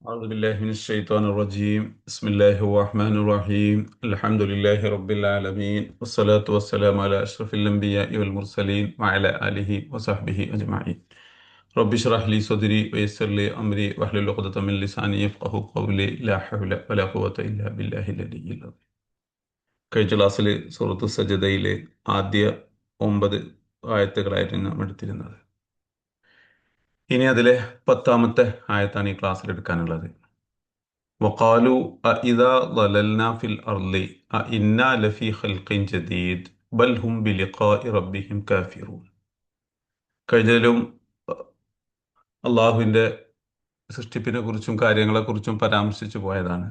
أعوذ بالله من الشيطان الرجيم بسم الله الرحمن الرحيم الحمد لله رب العالمين والصلاة والسلام على أشرف الأنبياء والمرسلين وعلى آله وصحبه أجمعين رب اشرح لي صدري ويسر لي أمري واحلل عقدة من لساني يفقه قولي لا حول ولا قوة إلا بالله العلي العظيم. കഴിഞ്ഞ ക്ലാസ്സിൽ സൂറത്ത് സജദയിലെ ആദ്യ 9 ആയത്തുകളായിരുന്നു നാം എടുത്തിരുന്നത്. ഇനി അതിലെ 10ാമത്തെ ആയത്താണ് ഈ ക്ലാസ്സിൽ എടുക്കാനുള്ളത്. وقالوا أإذا ضللنا في الأرض أإنا لفي خلق جديد بل هم بلقاء ربهم كافرون. കഴിഞ്ഞതിലും അള്ളാഹുവിൻ്റെ സൃഷ്ടിപ്പിനെ കുറിച്ചും കാര്യങ്ങളെക്കുറിച്ചും പരാമർശിച്ചു പോയതാണ്.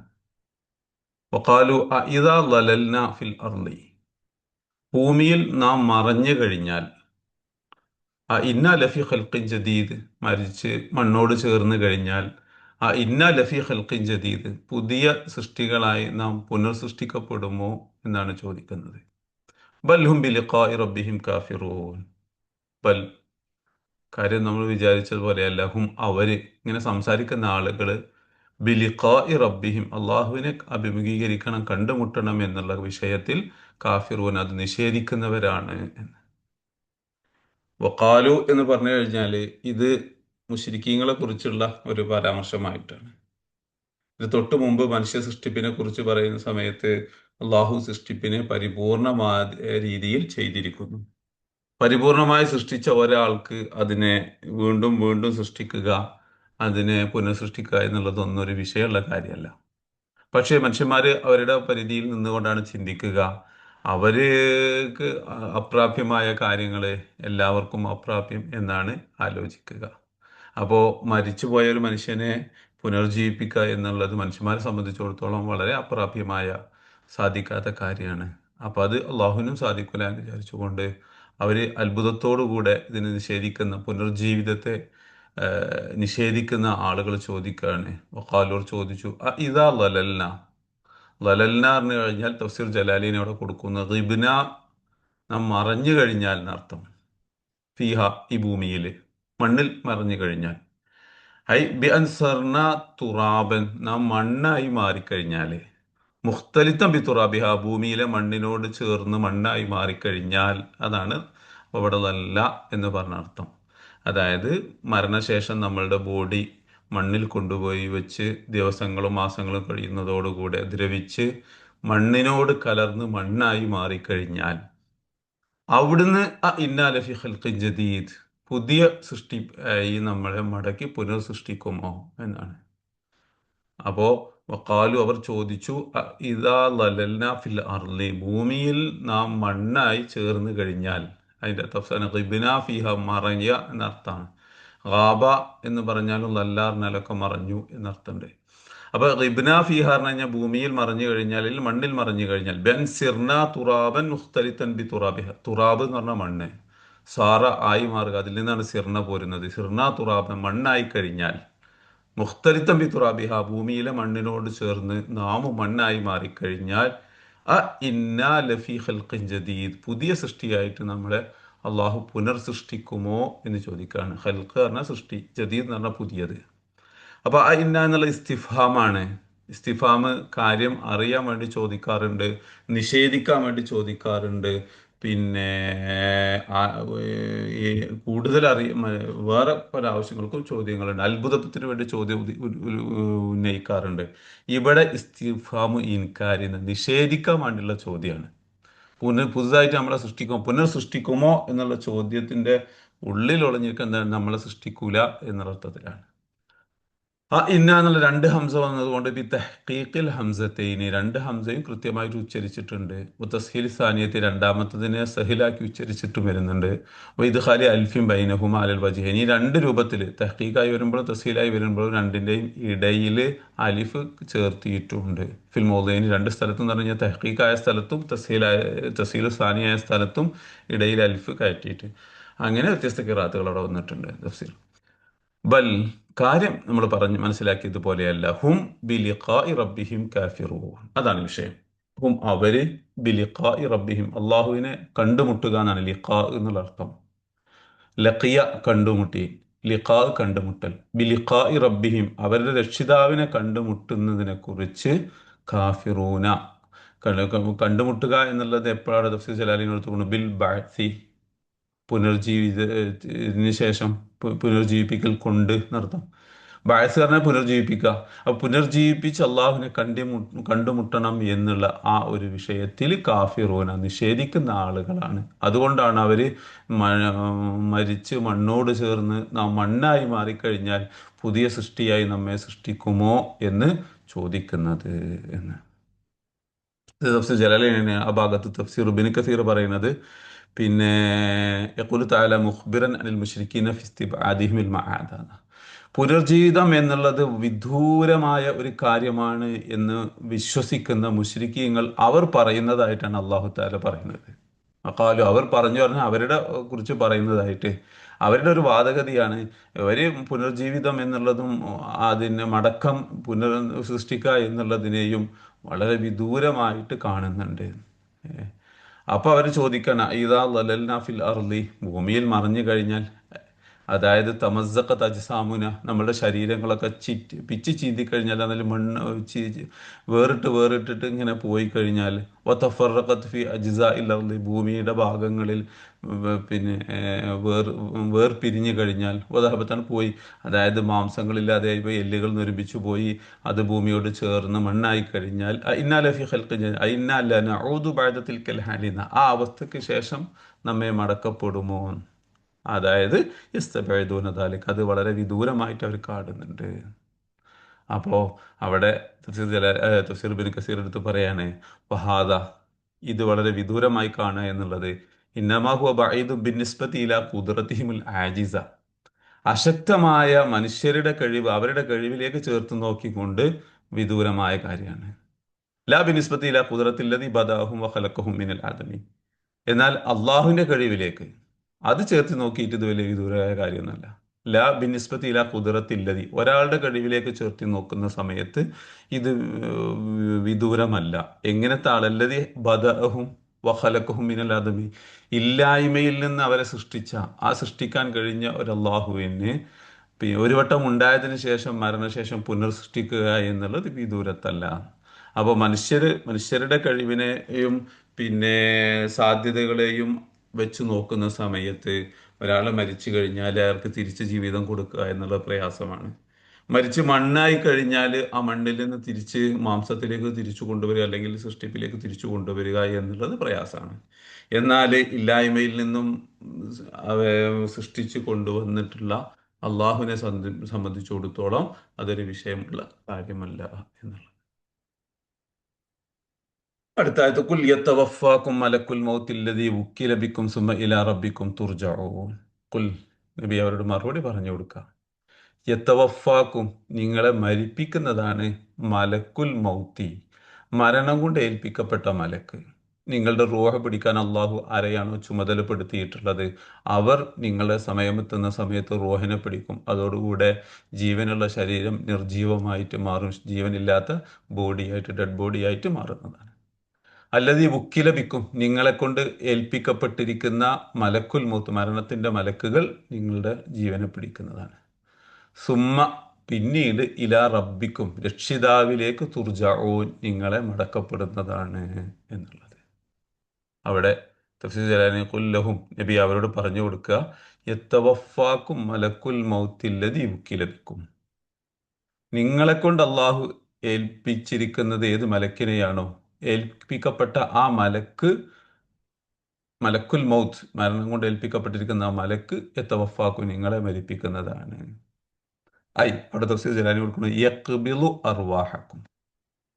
വഖാലു അഇദാ ളലൽന ഫിൽ അർളി, ഭൂമിയിൽ നാം മറഞ്ഞു കഴിഞ്ഞാൽ, ഇന്ന ലഫി ഖൽഖിൻ ജദീദ്, മരിച്ച് മണ്ണോട് ചേർന്ന് കഴിഞ്ഞാൽ, ഇന്ന ലഫി ഖൽഖിൻ ജദീദ്, പുതിയ സൃഷ്ടികളായി നാം പുനർസൃഷ്ടിക്കപ്പെടുമോ എന്നാണ് ചോദിക്കുന്നത്. ബൽ ഹും ബിലിഖാഇ റബ്ബിഹിം കാഫിറൂൻ. ബൽ, കാര്യം നമ്മൾ വിചാരിച്ചതുപോലെയല്ല. ഹും, അവര്, ഇങ്ങനെ സംസാരിക്കുന്ന ആളുകൾ, ബിലിഖാഇ റബ്ബിഹിം, അള്ളാഹുവിനെ അഭിമുഖീകരിക്കണം, കണ്ടുമുട്ടണം എന്നുള്ള വിഷയത്തിൽ കാഫിറൂൻ, അത് നിഷേധിക്കുന്നവരാണ് എന്ന്. വഖാലു എന്ന് പറഞ്ഞു കഴിഞ്ഞാൽ ഇത് മുശ്രിക്കീങ്ങളെ കുറിച്ചുള്ള ഒരു പരാമർശമായിട്ടാണ്. ഇത് തൊട്ടു മുമ്പ് മനുഷ്യ സൃഷ്ടിപ്പിനെ കുറിച്ച് പറയുന്ന സമയത്ത് അള്ളാഹു സൃഷ്ടിപ്പിനെ പരിപൂർണമായ രീതിയിൽ ചെയ്തിരിക്കുന്നു. പരിപൂർണമായി സൃഷ്ടിച്ച ഒരാൾക്ക് അതിനെ വീണ്ടും വീണ്ടും സൃഷ്ടിക്കുക, അതിനെ പുനഃസൃഷ്ടിക്കുക എന്നുള്ളതൊന്നും ഒരു വിഷയമുള്ള കാര്യമല്ല. പക്ഷേ മനുഷ്യന്മാർ അവരുടെ പരിധിയിൽ നിന്നുകൊണ്ടാണ് ചിന്തിക്കുക. അവർക്ക് അപ്രാപ്യമായ കാര്യങ്ങൾ എല്ലാവർക്കും അപ്രാപ്യം എന്നാണ് ആലോചിക്കുക. അപ്പോൾ മരിച്ചുപോയ ഒരു മനുഷ്യനെ പുനർജീവിപ്പിക്കുക എന്നുള്ളത് മനുഷ്യന്മാരെ സംബന്ധിച്ചിടത്തോളം വളരെ അപ്രാപ്യമായ, സാധിക്കാത്ത കാര്യമാണ്. അപ്പോൾ അത് അള്ളാഹുവിനും സാധിക്കില്ല എന്ന് വിചാരിച്ചുകൊണ്ട് അവർ അത്ഭുതത്തോടുകൂടെ ഇതിനെ നിഷേധിക്കുന്ന, പുനർജീവിതത്തെ നിഷേധിക്കുന്ന ആളുകൾ ചോദിക്കുകയാണ്. വഖാലൂർ ചോദിച്ചു, ഇതാ ലലൽന. ലലൽന എന്ന് കഴിഞ്ഞാൽ തഫ്സീർ ജലാലിനെ അവിടെ കൊടുക്കുന്ന ഗിബ്ന, നാം മറഞ്ഞു കഴിഞ്ഞാൽ എന്നർത്ഥം. ഫീഹ, ഈ ഭൂമിയിൽ, മണ്ണിൽ മറഞ്ഞു കഴിഞ്ഞാൽ. ഐ ബി അൻസർന തുറാബൻ, നാം മണ്ണായി മാറിക്കഴിഞ്ഞാൽ. മുഖ്തലിത്തം ബി തുറാബിഹ, ഭൂമിയിലെ മണ്ണിനോട് ചേർന്ന് മണ്ണായി മാറിക്കഴിഞ്ഞാൽ, അതാണ് അവിടെ നല്ല എന്ന് പറഞ്ഞ അർത്ഥം. അതായത് മരണശേഷം നമ്മളുടെ ബോഡി മണ്ണിൽ കൊണ്ടുപോയി വെച്ച് ദിവസങ്ങളും മാസങ്ങളും കഴിയുന്നതോടുകൂടെ ദ്രവിച്ച് മണ്ണിനോട് കലർന്ന് മണ്ണായി മാറിക്കഴിഞ്ഞാൽ അവിടുന്ന് ഇന്നാ ലഫി ഖൽഖിൻ ജദീദ്, പുതിയ സൃഷ്ടി ഈ നമ്മളെ മടക്കി പുനർസൃഷ്ടിക്കുമോ എന്നാണ്. അപ്പോ വഖാലു, അവർ ചോദിച്ചു, ഇദാ ലലൽന ഫിൽ അർളി, ഭൂമിയിൽ നാം മണ്ണായി ചേർന്ന് കഴിഞ്ഞാൽ. അതിൻ്റെ തഫ്സീർ ഗിബ്ന ഫീഹ, മറഞ്ഞ എന്നർത്ഥമാണ്. ഗാബ എന്ന് പറഞ്ഞാലും ലല്ല പറഞ്ഞാലൊക്കെ മറഞ്ഞു എന്നർത്ഥമുണ്ട്. അപ്പോൾ ഗിബ്ന ഫീഹ എന്ന് പറഞ്ഞാൽ ഭൂമിയിൽ മറഞ്ഞു കഴിഞ്ഞാൽ, മണ്ണിൽ മറഞ്ഞു കഴിഞ്ഞാൽ. ബൻ സിർന തുറാബൻ മുഖ്തലിത്തൻ ബി തുറാബിഹ, തുറാബ് എന്ന് പറഞ്ഞാൽ മണ്ണ്, സാറ ആയി മാറുക, അതിൽ നിന്നാണ് സിർന പോരുന്നത്. സിർന തുറാബൻ, മണ്ണായി കഴിഞ്ഞാൽ. മുഖ്തലിത്തം ബി തുറാബിഹ, ഭൂമിയിലെ മണ്ണിനോട് ചേർന്ന് നാം മണ്ണായി മാറിക്കഴിഞ്ഞാൽ, ഇന്നാ ലഫി ഖൽഖിൻ ജദീദ്, പുതിയ സൃഷ്ടിയായിട്ട് നമ്മളെ അള്ളാഹു പുനർസൃഷ്ടിക്കുമോ എന്ന് ചോദിക്കുകയാണ്. ഖൽഖ് പറഞ്ഞാൽ സൃഷ്ടി, ജദീദ് എന്ന് പറഞ്ഞാൽ പുതിയത്. അപ്പോൾ ഇന്ന എന്നുള്ള ഇസ്തിഫാമാണ്. ഇസ്തിഫാം കാര്യം അറിയാൻ വേണ്ടി ചോദിക്കാറുണ്ട്, നിഷേധിക്കാൻ വേണ്ടി ചോദിക്കാറുണ്ട്, പിന്നെ ഈ കൂടുതൽ വേറെ പല ആവശ്യങ്ങൾക്കും ചോദ്യങ്ങളുണ്ട്, അത്ഭുതത്തിന് വേണ്ടി ചോദ്യം ഉന്നയിക്കാറുണ്ട്. ഇവിടെ ഇസ്തിഫാം ഇൻകാരി, നിഷേധിക്കാൻ വേണ്ടിയുള്ള ചോദ്യമാണ്. പുതുതായിട്ട് നമ്മളെ പുനർസൃഷ്ടിക്കുമോ എന്നുള്ള ചോദ്യത്തിന്റെ ഉള്ളിൽ ഒളിഞ്ഞിരിക്കുന്നത് നമ്മളെ സൃഷ്ടിക്കൂല എന്നുള്ള അർത്ഥത്തിലാണ്. ഇന്ന എന്നുള്ള രണ്ട് ഹംസ വന്നതുകൊണ്ട് ബി തഹ്ഖീഖിൽ ഹംസത്തൈനി, രണ്ട് ഹംസയും കൃത്യമായിട്ട് ഉച്ചരിച്ചിട്ടുണ്ട്. തസ്ഹീൽ സാനിയത്തെ, രണ്ടാമത്തതിനെ സഹിലാക്കി ഉച്ചരിച്ചിട്ടും വരുന്നുണ്ട്. ഇദ്ഖാലി അൽഫിൻ ബൈനഹുമ അലൽ വജ്ഹൈനി, ഈ രണ്ട് രൂപത്തിൽ തഹ്ഖീഖായി വരുമ്പോഴും തസ്ഹീലായി വരുമ്പോഴും രണ്ടിൻ്റെയും ഇടയിൽ അലിഫ് ചേർത്തിയിട്ടുണ്ട്. ഫിൽ മൗദൈനി, രണ്ട് സ്ഥലത്തും എന്ന് പറഞ്ഞാൽ തഹ്ഖീഖായ സ്ഥലത്തും തസ്ഹീൽ സാനിയായ സ്ഥലത്തും ഇടയിൽ അലിഫ് കയറ്റിയിട്ട്, അങ്ങനെ വ്യത്യസ്ത ഖിറാഅത്തുകൾ അവിടെ വന്നിട്ടുണ്ട് തഫ്സീർ. ബൽ, കാര്യം നമ്മൾ പറഞ്ഞ് മനസ്സിലാക്കിയതുപോലെയല്ല. ഹും ബിലിഖാഇ റബ്ബിഹിം കാഫിറൂൻ, അതാണ് വിഷയം. ഹും, അവര്, ബിലിഖാഇ റബ്ബിഹിം, അള്ളാഹുവിനെ കണ്ടുമുട്ടുക എന്നാണ് ലിഖാ എന്നുള്ള അർത്ഥം. ലഖിയ, കണ്ടുമുട്ടി. ലിഖാ കണ്ടുമുട്ടൽ, ബിലിഖാഇ റബ്ബിഹിം അവരുടെ രക്ഷിതാവിനെ കണ്ടുമുട്ടുന്നതിനെ കുറിച്ച് കാഫിറൂന കണ്ടുമുട്ടുക എന്നുള്ളത് എപ്പോഴാണ് തഫ്സീർ ജലാലിനെ എടുത്തുകൊണ്ട് ബിൽ ബഅസി പുനർജീവിതത്തിന് ശേഷം പുനർജീവിപ്പിക്കൽ കൊണ്ട് നടത്താം. ബഅസ് പറഞ്ഞാൽ പുനർജീവിപ്പിക്കുക. അപ്പൊ പുനർജീവിപ്പിച്ച് അള്ളാഹുവിനെ കണ്ടുമുട്ടണം എന്നുള്ള ആ ഒരു വിഷയത്തിൽ കാഫിറൂന നിഷേധിക്കുന്ന ആളുകളാണ്. അതുകൊണ്ടാണ് അവര് മരിച്ച് മണ്ണോട് ചേർന്ന് നാം മണ്ണായി മാറിക്കഴിഞ്ഞാൽ പുതിയ സൃഷ്ടിയായി നമ്മെ സൃഷ്ടിക്കുമോ എന്ന് ചോദിക്കുന്നത് എന്ന്. തഫ്സീർ ജലാലിന് ആ ഭാഗത്ത് തഫ്സീർ ഇബ്നു കസീർ പറയുന്നത്, പിന്നെ യഖൂലു തആല മുഖ്ബിറൻ അനിൽ മുശ്രിക്കീന ഫി ഇസ്തിബ്ആദിഹിൽ മആദ, പുനർജീവിതം എന്നുള്ളത് വിദൂരമായ ഒരു കാര്യമാണ് എന്ന് വിശ്വസിക്കുന്ന മുശ്രിക്കീങ്ങൾ അവർ പറയുന്നതായിട്ടാണ് അല്ലാഹു തആല പറയുന്നത്. അക്കാലു അവർ പറഞ്ഞു പറഞ്ഞാൽ അവരുടെ കുറിച്ച് പറയുന്നതായിട്ട് അവരുടെ ഒരു വാദഗതിയാണ്. അവര് പുനർജീവിതം എന്നുള്ളതും അതിന് മടക്കം പുനർ സൃഷ്ടിക്കുക എന്നുള്ളതിനെയും വളരെ വിദൂരമായിട്ട് കാണുന്നുണ്ട്. അപ്പൊ അവർ ചോദിക്കണം, ഇതാ ലലൽന ഫിൽ അർളി ഭൂമിയിൽ മറിഞ്ഞു കഴിഞ്ഞാൽ, അതായത് തമസ്സഖത്ത് അജ്സാമുന നമ്മുടെ ശരീരങ്ങളൊക്കെ പിച്ച് ചീന്തി കഴിഞ്ഞാൽ, അതിൽ മണ്ണ് വേറിട്ടിട്ട് ഇങ്ങനെ പോയി കഴിഞ്ഞാൽ, വതഫറഖത് ഫി അജ്സാഇൽ അർളി ഭൂമിയുടെ ഭാഗങ്ങളിൽ പിന്നെ വേർപിരിഞ്ഞു കഴിഞ്ഞാൽ, വദഹബത്താണ് പോയി, അതായത് മാംസങ്ങളില്ലാതെ എല്ലുകൾ നിർമ്മിച്ചു പോയി, അത് ഭൂമിയോട് ചേർന്ന് മണ്ണായി കഴിഞ്ഞാൽ, ഇന്നാ ലഫി ഖൽഖിൻ ഇന്നാ ലനഊദു ബഅദ തിൽക്കൽ ഹാലിന ആ അവസ്ഥയ്ക്ക് ശേഷം നമ്മെ മടക്കപ്പെടുമോ, അതായത് യസ്തബഇദൂന ദാലിക അത് വളരെ വിദൂരമായിട്ട് അവർ കാണുന്നുണ്ട്. അപ്പോൾ അവിടെ തഫ്സീർ ഇബ്നു കസീർ എടുത്ത് പറയാണ്, വഹാദ ഇത് വളരെ വിദൂരമായി കാണുക എന്നുള്ളത് ഇന്നമാ ഹുവ ബഈദുൻ ബിന്നിസ്ബതി ഇലാ ഖുദ്റതിഹിമുൽ ആജിസ അശക്തമായ മനുഷ്യരുടെ കഴിവ് അവരുടെ കഴിവിലേക്ക് ചേർത്ത് നോക്കിക്കൊണ്ട് വിദൂരമായ കാര്യമാണ്. ലാ ബിന്നിസ്ബതി ഇലാ ഖുദ്റത്തില്ലദി ബദഅഹും വഖലഖഹും മിനൽ ആദമി, എന്നാൽ അള്ളാഹുവിന്റെ കഴിവിലേക്ക് അത് ചേർത്ത് നോക്കിയിട്ട് ഇത് വലിയ വിദൂരമായ കാര്യമൊന്നുമല്ല. ലാ ബിന്നിസ്ബത്തി ഇലാ ഖുദ്റത്തില്ലദി ഒരാളുടെ കഴിവിലേക്ക് ചേർത്തി നോക്കുന്ന സമയത്ത് ഇത് വിദൂരമല്ല. എങ്ങനത്തെ ആളല്ലതി ബദഅഹും വഖലഖഹും മിനൽ ആദമി ഇല്ലായ്മയിൽ നിന്ന് അവരെ സൃഷ്ടിച്ച ആ സൃഷ്ടിക്കാൻ കഴിഞ്ഞ ഒരു അള്ളാഹുവിന് ഒരു വട്ടം ഉണ്ടായതിനു ശേഷം മരണശേഷം പുനർസൃഷ്ടിക്കുക എന്നുള്ളത് വിദൂരത്തല്ല. അപ്പോൾ മനുഷ്യരുടെ കഴിവിനെയും പിന്നെ സാധ്യതകളെയും വെച്ച് നോക്കുന്ന സമയത്ത് ഒരാൾ മരിച്ചു കഴിഞ്ഞാൽ അയാൾക്ക് തിരിച്ച് ജീവിതം കൊടുക്കുക എന്നുള്ള പ്രയാസമാണ്. മരിച്ച് മണ്ണായി കഴിഞ്ഞാൽ ആ മണ്ണിൽ നിന്ന് തിരിച്ച് മാംസത്തിലേക്ക് തിരിച്ചു കൊണ്ടുവരിക അല്ലെങ്കിൽ സൃഷ്ടിപ്പിലേക്ക് തിരിച്ചു കൊണ്ടുവരിക എന്നുള്ളത് പ്രയാസമാണ്. എന്നാൽ ഇല്ലായ്മയിൽ നിന്നും സൃഷ്ടിച്ചു കൊണ്ടുവന്നിട്ടുള്ള അള്ളാഹുവിനെ സംബന്ധിച്ചിടത്തോളം അതൊരു വിഷയമുള്ള കാര്യമല്ല എന്നുള്ളത്. അടുത്ത ആയത്ത് ഖുൽ യതവഫാകും മലക്കുൽ മൗത്തിൽ ലദീ വുക്കില ബിക്കും സുമ്മ ഇലാ റബ്ബിക്കും തുർജഊൻ. ഖുൽ നബി അവരോട് മറുപടി പറഞ്ഞു കൊടുക്കുക, യതവഫാക്കും നിങ്ങളെ മരിപ്പിക്കുന്നതാണ് മലക്കുൽ മൗത്തി മരണം കൊണ്ട് ഏൽപ്പിക്കപ്പെട്ട മലക്ക്. നിങ്ങളുടെ റൂഹ് പിടിക്കാൻ അള്ളാഹു ആരെയാണോ ചുമതലപ്പെടുത്തിയിട്ടുള്ളത് അവർ നിങ്ങളെ സമയമെത്തുന്ന സമയത്ത് റൂഹിനെ പിടിക്കും. അതോടുകൂടെ ജീവനുള്ള ശരീരം നിർജീവമായിട്ട് മാറും, ജീവനില്ലാത്ത ബോഡിയായിട്ട് ഡെഡ് ബോഡിയായിട്ട് മാറുന്നതാണ്. അല്ലതീ വുക്കില ബിക്കും നിങ്ങളെ കൊണ്ട് ഏൽപ്പിക്കപ്പെട്ടിരിക്കുന്ന മലക്കുൽ മൗത്ത് മരണത്തിന്റെ മലക്കുകൾ നിങ്ങളുടെ ജീവനെ പിടിക്കുന്നതാണ്. സുമ്മ പിന്നീട് ഇലാ റബ്ബിക്കും രക്ഷിതാവിലേക്ക് തുർജഊൻ നിങ്ങളെ മടക്കപ്പെടുന്നതാണ് എന്നുള്ളത്. അവിടെ തഫ്സീർ ജലാലിൻ ഖുൽ ലഹും നബി അവരോട് പറഞ്ഞു കൊടുക്കുക, യതവഫാക്കും മലക്കുൽ മൗത്തില്ലദീ വുക്കില ബിക്കും നിങ്ങളെ കൊണ്ട് അള്ളാഹു ഏൽപ്പിച്ചിരിക്കുന്നത് ഏത് മലക്കിനെയാണോ ഏൽപ്പിക്കപ്പെട്ട ആ മലക്കുൽ മൗത്ത് മരണം കൊണ്ട് ഏൽപ്പിക്കപ്പെട്ടിരിക്കുന്ന ആ മലക്ക് യതവഫാക്കും നിങ്ങളെ മരിപ്പിക്കുന്നതാണ്. അവിടെ തഫ്സീർ ജലാലി കൊടുക്കുന്നത് യഖ്ബിളു അർവാഹക്കും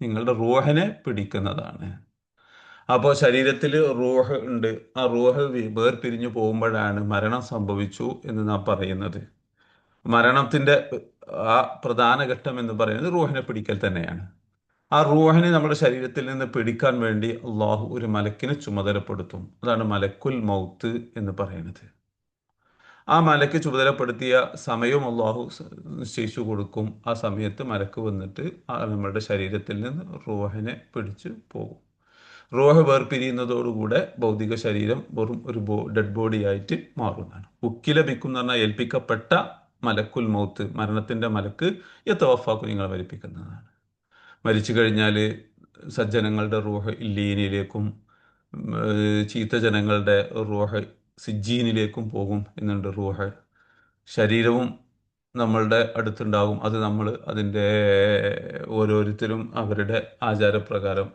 നിങ്ങളുടെ റൂഹിനെ പിടിക്കുന്നതാണ്. അപ്പോൾ ശരീരത്തിൽ റൂഹ് ഉണ്ട്, ആ റൂഹ് വേർപിരിഞ്ഞു പോകുമ്പോഴാണ് മരണം സംഭവിച്ചു എന്ന് നാം പറയുന്നത്. മരണത്തിന്റെ ആ പ്രധാന ഘട്ടം എന്ന് പറയുന്നത് റൂഹിനെ പിടിക്കൽ തന്നെയാണ്. ആ റൂഹിനെ നമ്മുടെ ശരീരത്തിൽ നിന്ന് പിടിക്കാൻ വേണ്ടി അള്ളാഹു ഒരു മലക്കിനെ ചുമതലപ്പെടുത്തും. അതാണ് മലക്കുൽ മൗത്ത് എന്ന് പറയുന്നത്. ആ മലക്ക് ചുമതലപ്പെടുത്തിയ സമയവും അള്ളാഹു നിശ്ചയിച്ചു കൊടുക്കും. ആ സമയത്ത് മലക്ക് വന്നിട്ട് നമ്മുടെ ശരീരത്തിൽ നിന്ന് റൂഹിനെ പിടിച്ചു പോകും. റൂഹ് വേർപിരിയുന്നതോടുകൂടെ ഭൗതിക ശരീരം വെറും ഒരു ഡെഡ് ബോഡി ആയിട്ട് മാറുന്നതാണ്. ഉക്കില ബിക്കും എന്ന് പറഞ്ഞാൽ ഏൽപ്പിക്കപ്പെട്ട മലക്കുൽ മൗത്ത്, മരണത്തിൻ്റെ മലക്ക് യതവഫാക്കും നിങ്ങളെ മരിപ്പിക്കുന്നതാണ്. മരിച്ചു കഴിഞ്ഞാൽ സജ്ജനങ്ങളുടെ റൂഹ് ഇല്ലീനിലേക്കും ചീത്ത ജനങ്ങളുടെ റൂഹ് സിജ്ജീനിലേക്കും പോകും എന്നുണ്ട്. റൂഹ് ശരീരവും നമ്മളുടെ അടുത്തുണ്ടാകും. അത് നമ്മൾ അതിൻ്റെ ഓരോരുത്തരും അവരുടെ ആചാരപ്രകാരം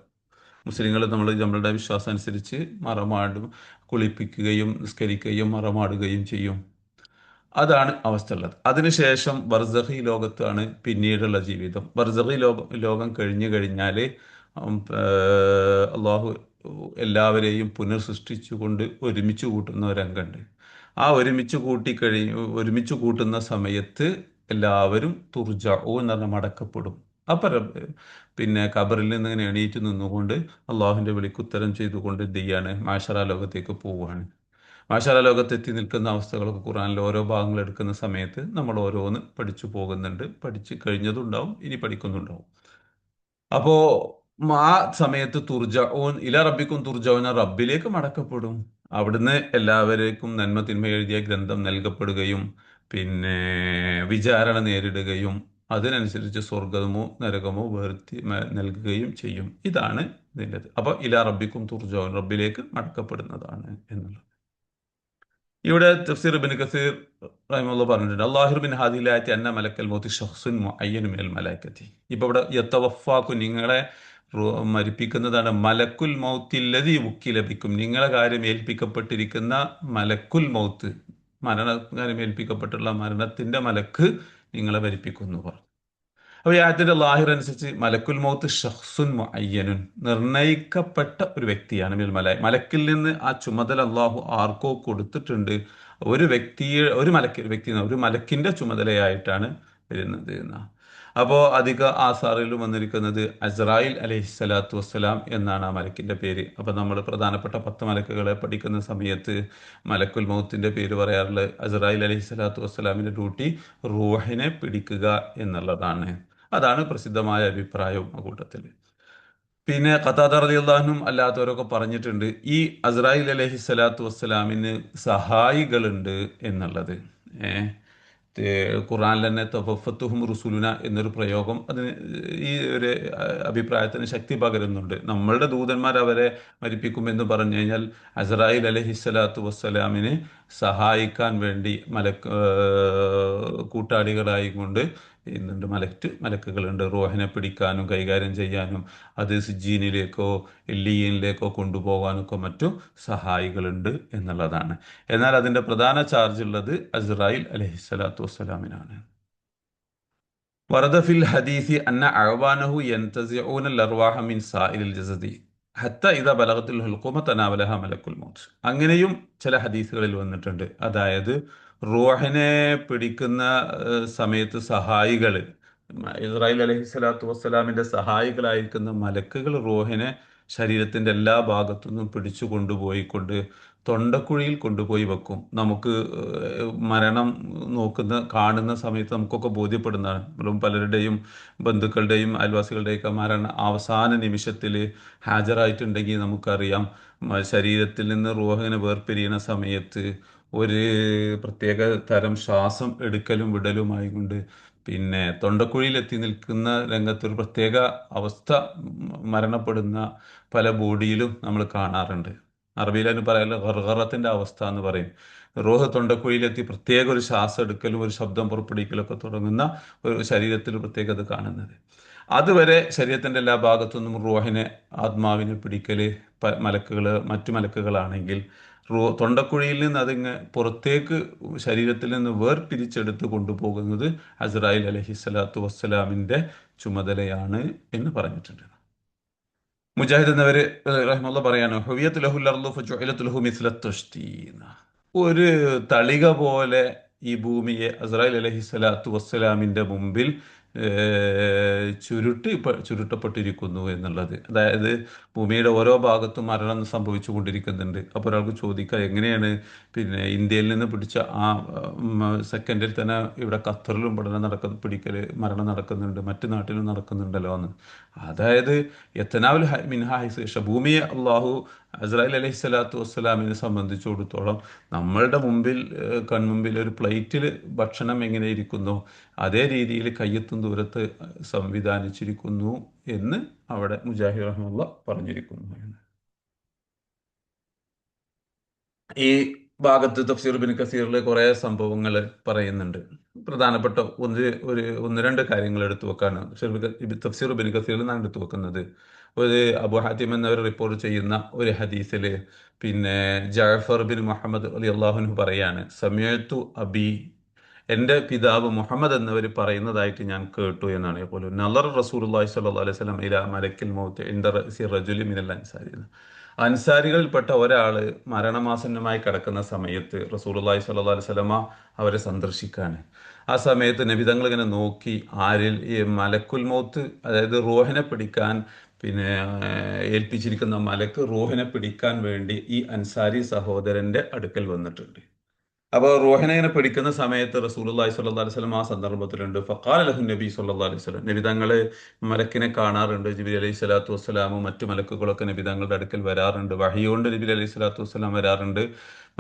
മുസ്ലിങ്ങൾ നമ്മളുടെ വിശ്വാസം അനുസരിച്ച് മറമാടും, കുളിപ്പിക്കുകയും നിസ്കരിക്കുകയും മറമാടുകയും ചെയ്യും. അതാണ് അവസ്ഥ ഉള്ളത്. അതിനുശേഷം ബർസഖി ലോകത്താണ് പിന്നീടുള്ള ജീവിതം. ബർസഖി ലോകം കഴിഞ്ഞു കഴിഞ്ഞാൽ അള്ളാഹു എല്ലാവരെയും പുനർസൃഷ്ടിച്ചുകൊണ്ട് ഒരുമിച്ച് കൂട്ടുന്ന ഒരു രംഗമുണ്ട്. ആ ഒരുമിച്ച് കൂട്ടുന്ന സമയത്ത് എല്ലാവരും തുർജഊൻ എന്ന് പറഞ്ഞാൽ മടക്കപ്പെടും. അപ്പം പിന്നെ ഖബറിൽ നിന്ന് ഇങ്ങനെ എണീറ്റ് നിന്നുകൊണ്ട് അള്ളാഹുവിൻ്റെ വിളിക്കുത്തരം ചെയ്തുകൊണ്ട് എന്ത് ചെയ്യാണ്, മാശറ ലോകത്തേക്ക് പോവുകയാണ്. മാഷാല ലോകത്തെത്തി നിൽക്കുന്ന അവസ്ഥകളൊക്കെ ഖുർആനിൽ ഓരോ ഭാഗങ്ങൾ എടുക്കുന്ന സമയത്ത് നമ്മൾ ഓരോന്ന് പഠിച്ചു പോകുന്നുണ്ട്. പഠിച്ച് കഴിഞ്ഞതുണ്ടാവും, ഇനി പഠിക്കുന്നുണ്ടാവും. അപ്പോ ആ സമയത്ത് തുർജഊൻ ഇല റബ്ബിക്കും തുർജഊൻ, റബ്ബിലേക്ക് മടക്കപ്പെടും. അവിടുന്ന് എല്ലാവരേക്കും നന്മ തിന്മ എഴുതിയ ഗ്രന്ഥം നൽകപ്പെടുകയും പിന്നെ വിചാരണ നേരിടുകയും അതിനനുസരിച്ച് സ്വർഗമോ നരകമോ നൽകുകയും ചെയ്യും. ഇതാണ് ഇതിൻ്റെത്. അപ്പോൾ ഇല റബ്ബിക്കും തുർജഊൻ, റബ്ബിലേക്ക് മടക്കപ്പെടുന്നതാണ് എന്നുള്ളത്. ഇവിടെ തഫ്സീർ ഇബ്നു കസീർ റഹിമഹുല്ലാഹ് പറഞ്ഞിട്ടുണ്ട്, അല്ലാഹു ബിൻ ഹാദിലായത്തി അന്ന മലക്കൽ മൗത്തി ഷഖ്സുൻ മുഅയ്യൻ മിനൽ മലായികത്തി. ഇപ്പോൾ ഇവിടെ യതവഫാക്കു, നിങ്ങളെ മരിപ്പിക്കുന്നതാണ് മലക്കുൽ മൗത്തില്ലദീ വുക്കില ബിക്കും, നിങ്ങളെ കാര്യം ഏൽപ്പിക്കപ്പെട്ടിരിക്കുന്ന മലക്കുൽ മൗത്ത്, കാര്യം ഏൽപ്പിക്കപ്പെട്ടുള്ള മരണത്തിന്റെ മലക്ക് നിങ്ങളെ മരിപ്പിക്കുന്നു പറഞ്ഞു. അപ്പോൾ ഈ ആയത്തിന്റെ ലാഹിർ അനുസരിച്ച് മലക്കുൽ മൗത്ത് ഷഖ്സുൻ മുഅയ്യനുൻ, നിർണയിക്കപ്പെട്ട ഒരു വ്യക്തിയാണ്. മലക്കിൽ നിന്ന് ആ ചുമതല അള്ളാഹു ആർക്കോ കൊടുത്തിട്ടുണ്ട്. ഒരു മലക്കിന്റെ ചുമതലയായിട്ടാണ് വരുന്നത് എന്ന. അപ്പോൾ അധിക ആസാറിലും വന്നിരിക്കുന്നത് അസ്രായിൽ അലൈഹിസ്സലാത്തു വസ്സലാം എന്നാണ് ആ മലക്കിന്റെ പേര്. അപ്പോൾ നമ്മൾ പ്രധാനപ്പെട്ട 10 മലക്കുകളെ പഠിക്കുന്ന സമയത്ത് മലക്കുൽ മൗത്തിന്റെ പേര് പറയാറുള്ളത് അസ്രായിൽ അലൈഹിസ്സലാത്തു വസ്സലാമിന്റെ ഡ്യൂട്ടി റൂഹിനെ പിടിക്കുക എന്നുള്ളതാണ്. അതാണ് പ്രസിദ്ധമായ അഭിപ്രായവും ആ കൂട്ടത്തിൽ. പിന്നെ ഖതാദ റളിയല്ലാഹു അൻഹും അല്ലാത്തവരൊക്കെ പറഞ്ഞിട്ടുണ്ട് ഈ അസ്രായിൽ അലൈഹിസ്സലാത്തു വസ്സലാമിന് സഹായികളുണ്ട് എന്നുള്ളത്. ഖുർആനിൽ തന്നെ തവഫത്തുഹും റുസുലുന എന്നൊരു പ്രയോഗം അതിന് ഈ ഒരു അഭിപ്രായത്തിന് ശക്തി പകരുന്നുണ്ട്. നമ്മളുടെ ദൂതന്മാർ അവരെ മരിപ്പിക്കുമെന്ന് പറഞ്ഞു കഴിഞ്ഞാൽ അസ്രായിൽ അലൈഹിസ്സലാത്തു വസ്സലാമിനെ സഹായിക്കാൻ വേണ്ടി കൂട്ടാളികളായി കൊണ്ട് ഇന്നുണ്ട് മലക്കുകളുണ്ട്. റൂഹിനെ പിടിക്കാനും കൈകാര്യം ചെയ്യാനും അത് സിജ്ജീനിലേക്കോ എല്ലീനിലേക്കോ കൊണ്ടുപോകാനൊക്കെ മറ്റും സഹായികളുണ്ട് എന്നുള്ളതാണ്. എന്നാൽ അതിൻ്റെ പ്രധാന ചാർജ് ഉള്ളത് അസ്രായിൽ അലൈഹിസ്സലാത്തു വസ്സലാമിനാണ്. വറദ ഫിൽ ഹദീസി അന്ന അഅ്വാനഹു യൻതസിഊന അർവാഹ മിൻ സായിലിൽ ജസദി ഹത്ത ഇദാ ബലഗത്തുൽ ഹുൽഖൂമ തനാവലഹ മലക്കുൽ മൗത്ത്. അങ്ങനെയും ചില ഹദീസുകളിൽ വന്നിട്ടുണ്ട്. അതായത് റൂഹിനെ പിടിക്കുന്ന സമയത്ത് സഹായികൾ, ഇസ്രായേൽ അലൈഹിസ്സലാത്തു വസ്സലാമിന്റെ സഹായികളായിരിക്കുന്ന മലക്കുകൾ റൂഹിനെ ശരീരത്തിന്റെ എല്ലാ ഭാഗത്തു നിന്നും പിടിച്ചു കൊണ്ടുപോയിക്കൊണ്ട് തൊണ്ടക്കുഴിയിൽ കൊണ്ടുപോയി വെക്കും. നമുക്ക് മരണം കാണുന്ന സമയത്ത് നമുക്കൊക്കെ ബോധ്യപ്പെടുന്നതാണ്. വെറും പലരുടെയും ബന്ധുക്കളുടെയും അയൽവാസികളുടെയൊക്കെ മരണം അവസാന നിമിഷത്തിൽ ഹാജരായിട്ടുണ്ടെങ്കിൽ നമുക്കറിയാം ശരീരത്തിൽ നിന്ന് റൂഹിനെ വേർപിരിയുന്ന സമയത്ത് ഒരു പ്രത്യേക തരം ശ്വാസം എടുക്കലും വിടലുമായി കൊണ്ട് പിന്നെ തൊണ്ടക്കുഴിയിൽ എത്തി നിൽക്കുന്ന രംഗത്തൊരു പ്രത്യേക അവസ്ഥ മരണപ്പെടുന്ന പല ബോഡിയിലും നമ്മൾ കാണാറുണ്ട്. അറബിയിൽ അതിന് പറയാൻ ഗർഗറത്തിന്റെ അവസ്ഥ എന്ന് പറയും. റൂഹ് തൊണ്ടക്കുഴിയിലെത്തി പ്രത്യേക ഒരു ശ്വാസം എടുക്കലും ഒരു ശബ്ദം പുറപ്പെടുവിക്കലൊക്കെ തുടങ്ങുന്ന ഒരു ശരീരത്തിൽ പ്രത്യേകത കാണുന്നത്. അതുവരെ ശരീരത്തിന്റെ എല്ലാ ഭാഗത്തുനിന്നും റൂഹിനെ ആത്മാവിനെ പിടിക്കല് മറ്റു മലക്കുകളാണെങ്കിൽ തൊണ്ടക്കുഴിയിൽ നിന്ന് അതിങ്ങ് പുറത്തേക്ക് ശരീരത്തിൽ നിന്ന് വേർപിരിച്ചെടുത്ത് കൊണ്ടുപോകുന്നത് അസ്രായിൽ അലൈഹിസ്സലാത്തു വസ്സലാമിന്റെ ചുമതലയാണ് എന്ന് പറഞ്ഞിട്ടുണ്ട്. മുജാഹിദ് എന്നവര് റഹ്മത്തുള്ളാഹി പറയാണ് ഹുവിയത്ത് ലഹുൽ അർളു ഫജുഇലത് ലഹു മിസ്ല തശ്തി, ഒരു തളിക പോലെ ഈ ഭൂമിയെ അസ്രായിൽ അലൈഹിസ്സലാത്തു വസ്സലാമിന്റെ മുമ്പിൽ ചുരുട്ടപ്പെട്ടിരിക്കുന്നു എന്നുള്ളത്. അതായത് ഭൂമിയുടെ ഓരോ ഭാഗത്തും മരണം സംഭവിച്ചു കൊണ്ടിരിക്കുന്നുണ്ട്. അപ്പോൾ ഒരാൾക്ക് ചോദിക്കാം എങ്ങനെയാണ് പിന്നെ ഇന്ത്യയിൽ നിന്ന് പിടിച്ച ആ സെക്കൻഡിൽ തന്നെ ഇവിടെ ഖത്തറിലും മരണം നടക്കുന്നുണ്ട്, മറ്റു നാട്ടിലും നടക്കുന്നുണ്ടല്ലോ എന്ന്. അതായത് എത്തനാവുൽ മിൻഹാ ഹൈസ്, ഭൂമിയെ അള്ളാഹു അസ്രായേൽ അലൈഹി സ്വലാത്തു വസ്സലാമിനെ സംബന്ധിച്ചിടത്തോളം നമ്മളുടെ മുമ്പിൽ കൺമുമ്പിൽ ഒരു പ്ലേറ്റിൽ ഭക്ഷണം എങ്ങനെ ഇരിക്കുന്നു അതേ രീതിയിൽ കയ്യെത്തും ദൂരത്ത് സംവിധാനിച്ചിരിക്കുന്നു എന്ന് അവിടെ മുജാഹിദ് റഹ്മത്തുള്ളാഹി പറഞ്ഞിരിക്കുന്നു എന്ന്. ഈ ഭാഗത്ത് തഫ്സീർ ബിൻ കസീറിൽ കുറേ സംഭവങ്ങൾ പറയുന്നുണ്ട്. പ്രധാനപ്പെട്ട ഒന്ന് രണ്ട് കാര്യങ്ങൾ എടുത്തു വെക്കാണ് തഫ്സീർ ബിൻ കസീറിൽ നിന്നാണ് എടുത്തു വെക്കുന്നത്. ഒരു അബു ഹാത്തിം എന്നവർ റിപ്പോർട്ട് ചെയ്യുന്ന ഒരു ഹദീസിൽ പിന്നെ ജഅഫർ ബിൻ മുഹമ്മദ് റളിയല്ലാഹു അൻഹു പറയാണ്, സമയത്തു അബി, എൻ്റെ പിതാവ് മുഹമ്മദ് എന്നവർ പറയുന്നതായിട്ട് ഞാൻ കേട്ടു എന്നാണ്. അപ്പോൾ നളർ റസൂലുള്ളാഹി സ്വല്ലല്ലാഹു അലൈഹി വസല്ലം ഇലാ മലക്കിൽ മൗത്ത് ഇൻദ റഅസി റജുലി മിനൽ അൻസാരി. അൻസാരികളിൽപ്പെട്ട ഒരാള് മരണമാസന്നമായി കിടക്കുന്ന സമയത്ത് റസൂലുള്ളാഹി സ്വല്ലല്ലാഹു അലൈഹി വസല്ലമ അവരെ സന്ദർശിക്കാണ്. ആ സമയത്ത് നബി തങ്ങൾ ഇങ്ങനെ നോക്കി ആരിൽ ഈ മലക്കുൽ മൗത്ത്, അതായത് റൂഹിനെ പിടിക്കാൻ പിന്നെ ഏൽപ്പിച്ചിരിക്കുന്ന മലക്ക് റൂഹിനെ പിടിക്കാൻ വേണ്ടി ഈ അൻസാരി സഹോദരന്റെ അടുക്കൽ വന്നിട്ടുണ്ട്. അപ്പോൾ റൂഹിനെ ഇങ്ങനെ പിടിക്കുന്ന സമയത്ത് റസൂലുള്ളാഹി സ്വല്ലല്ലാഹു അലൈഹി വസല്ലം ആ സന്ദർഭത്തിലുണ്ട്. ഫഖാല ലഹു നബി സ്വല്ലല്ലാഹു അലൈഹി വസല്ലം, നബി തങ്ങൾ മലക്കിനെ കാണാറുണ്ട്. ജിബ്രീൽ അലൈഹി സ്വലാത്തു വസ്സലാമും മറ്റു മലക്കുകളൊക്കെ നബി തങ്ങളുടെ അടുക്കൽ വരാറുണ്ട്. വഹി കൊണ്ട് ജിബ്രീൽ അലൈഹി സ്വലാത്തു വസ്സലാം വരാറുണ്ട്.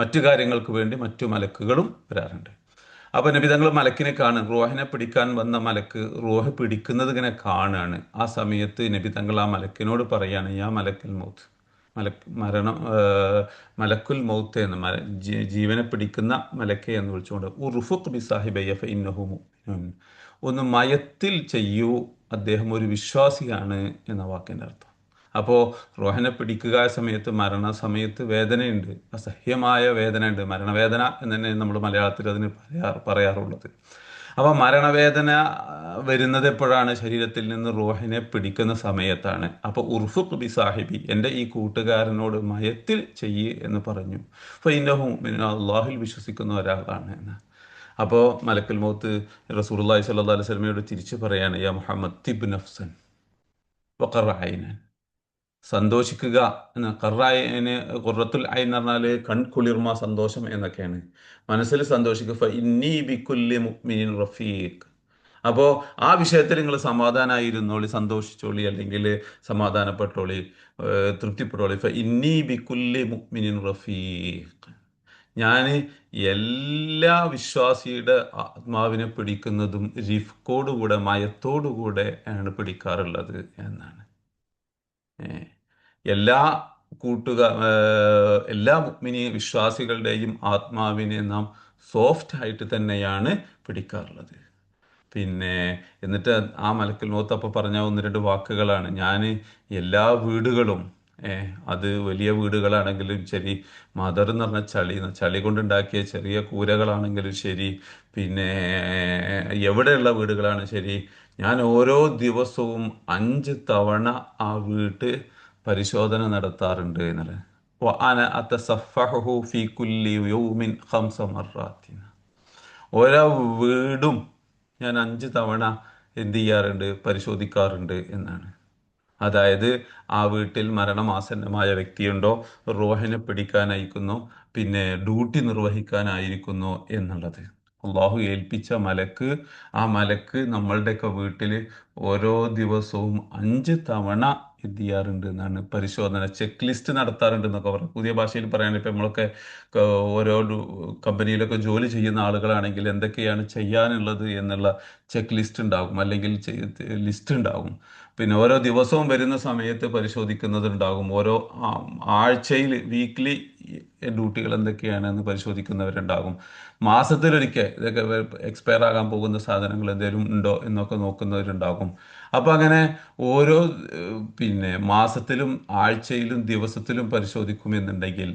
മറ്റു കാര്യങ്ങൾക്ക് വേണ്ടി മറ്റു മലക്കുകളും വരാറുണ്ട്. അപ്പൊ നബി തങ്ങൾ മലക്കിനെ കാണും. റൂഹിനെ പിടിക്കാൻ വന്ന മലക്ക് റൂഹ് പിടിക്കുന്നത് ഇങ്ങനെ കാണുകയാണ്. ആ സമയത്ത് നബി തങ്ങൾ ആ മലക്കിനോട് പറയാണ്, യാ മലക്കൽ മൗത്ത്, മരണം മലക്കുൽ മൗത്ത് എന്ന് ജീവനെ പിടിക്കുന്ന മലക്കെ എന്ന് വിളിച്ചുകൊണ്ട് ഉർഫുഖ് ബി സാഹിബയ്യ ഫഇന്നഹു മുഅ്മിനുൻ, ഒന്ന് മയത്തിൽ ചെയ്യൂ, അദ്ദേഹം ഒരു വിശ്വാസിയാണ് എന്ന വാക്കിൻ്റെ അർത്ഥം. അപ്പോൾ റോഹനെ പിടിക്കുക സമയത്ത് മരണസമയത്ത് വേദനയുണ്ട്, അസഹ്യമായ വേദനയുണ്ട്. മരണവേദന എന്ന് തന്നെ നമ്മൾ മലയാളത്തിൽ അതിന് പറയാറുള്ളത്. അപ്പോൾ മരണവേദന വരുന്നത് എപ്പോഴാണ്? ശരീരത്തിൽ നിന്ന് റൂഹിനെ പിടിക്കുന്ന സമയത്താണ്. അപ്പോൾ ഉർഫുഖ് ബി സാഹിബി, എൻ്റെ ഈ കൂട്ടുകാരനോട് മയത്തിൽ ചെയ്യ് എന്ന് പറഞ്ഞു. ഫഇന്നഹു മുഅ്മിനുൻ, അല്ലാഹുവിൽ വിശ്വസിക്കുന്ന ഒരാളാണ് എന്ന്. അപ്പോൾ മലക്കുൽ മൗത്ത് റസൂലുള്ളാഹി സ്വല്ലല്ലാഹു അലൈഹി വസല്ലമയോട് തിരിച്ചു പറയാണ്, യാ മുഹമ്മദ് തിബ് നഫ്സൻ വഖറ ഐനൻ, സന്തോഷിക്കുക എന്ന്. ഖർറായിന് ഖുറത്തുൽ ഐൻ എന്ന് പറഞ്ഞാൽ കൺകുളിർമ, സന്തോഷം എന്നൊക്കെയാണ്. മനസ്സിൽ സന്തോഷിക്കുക. ഫ ഇന്നി ബികുല്ലി മുഅ്മിനിൻ റഫീഖ്, അപ്പോൾ ആ വിഷയത്തിൽ നിങ്ങൾ സമാധാനമായിരുന്നോളി, സന്തോഷിച്ചോളി, അല്ലെങ്കിൽ സമാധാനപ്പെട്ടോളി, തൃപ്തിപ്പെട്ടോളി. ഫ ഇന്നി ബികുല്ലി മുഅ്മിനിൻ റഫീഖ്, ഞാൻ എല്ലാ വിശ്വാസിയുടെ ആത്മാവിനെ പിടിക്കുന്നതും റിഫ്കോടുകൂടെ, മയത്തോടുകൂടെ ആണ് പിടിക്കാറുള്ളത് എന്നാണ്. എല്ലാ എല്ലാ മുഅ്മിനീ വിശ്വാസികളുടെയും ആത്മാവിനെ നാം സോഫ്റ്റ് ആയിട്ട് തന്നെയാണ് പിടിക്കാറുള്ളത്. പിന്നെ എന്നിട്ട് ആ മലക്കുൽ മൗത്ത് അപ്പോൾ പറഞ്ഞ ഒന്ന് രണ്ട് വാക്കുകളാണ്, ഞാൻ എല്ലാ വീടുകളും അത് വലിയ വീടുകളാണെങ്കിലും ശരി, മദർ എന്ന് പറഞ്ഞ ചളി കൊണ്ടുണ്ടാക്കിയ ചെറിയ കൂരകളാണെങ്കിലും ശരി, പിന്നെ എവിടെയുള്ള വീടുകളാണ് ശരി, ഞാൻ ഓരോ ദിവസവും 5 തവണ ആ വീട്ട് പരിശോധന നടത്താറുണ്ട് എന്നുള്ളത്. അന അത്തസഫഹു ഫീ കുല്ലി യൗമിൻ 5 മർറാത്തിൻ, ഓരോ വീടും ഞാൻ 5 തവണ എന്ത് ചെയ്യാറുണ്ട്? പരിശോധിക്കാറുണ്ട് എന്നാണ്. അതായത് ആ വീട്ടിൽ മരണമാസന്നമായ വ്യക്തിയുണ്ടോ, റൂഹിനെ പിടിക്കാനായിരിക്കുന്നോ, പിന്നെ ഡ്യൂട്ടി നിർവഹിക്കാനായിരിക്കുന്നോ എന്നുള്ളത്. അള്ളാഹു ഏൽപ്പിച്ച മലക്ക്, ആ മലക്ക് നമ്മളുടെയൊക്കെ വീട്ടിൽ ഓരോ ദിവസവും 5 തവണ എന്ത് ചെയ്യാറുണ്ട് എന്നാണ്? പരിശോധന, ചെക്ക് ലിസ്റ്റ് നടത്താറുണ്ട് എന്നൊക്കെ പറയും. പുതിയ ഭാഷയിൽ പറയുകയാണെങ്കിൽ ഇപ്പം നമ്മളൊക്കെ ഓരോ കമ്പനിയിലൊക്കെ ജോലി ചെയ്യുന്ന ആളുകളാണെങ്കിൽ എന്തൊക്കെയാണ് ചെയ്യാനുള്ളത് എന്നുള്ള ചെക്ക് ലിസ്റ്റ് ഉണ്ടാകും, അല്ലെങ്കിൽ ലിസ്റ്റ് ഉണ്ടാകും. പിന്നെ ഓരോ ദിവസവും വരുന്ന സമയത്ത് പരിശോധിക്കുന്നതുണ്ടാകും. ഓരോ ആഴ്ചയിൽ വീക്ക്ലി ഡ്യൂട്ടികൾ എന്തൊക്കെയാണെന്ന് പരിശോധിക്കുന്നവരുണ്ടാകും. മാസത്തിലൊരിക്കൽ ഇതൊക്കെ എക്സ്പയർ ആകാൻ പോകുന്ന സാധനങ്ങൾ എന്തെങ്കിലും ഉണ്ടോ എന്നൊക്കെ നോക്കുന്നവരുണ്ടാകും. അപ്പോൾ അങ്ങനെ ഓരോ പിന്നെ മാസത്തിലും ആഴ്ചയിലും ദിവസത്തിലും പരിശോധിക്കുമെന്നുണ്ടെങ്കിൽ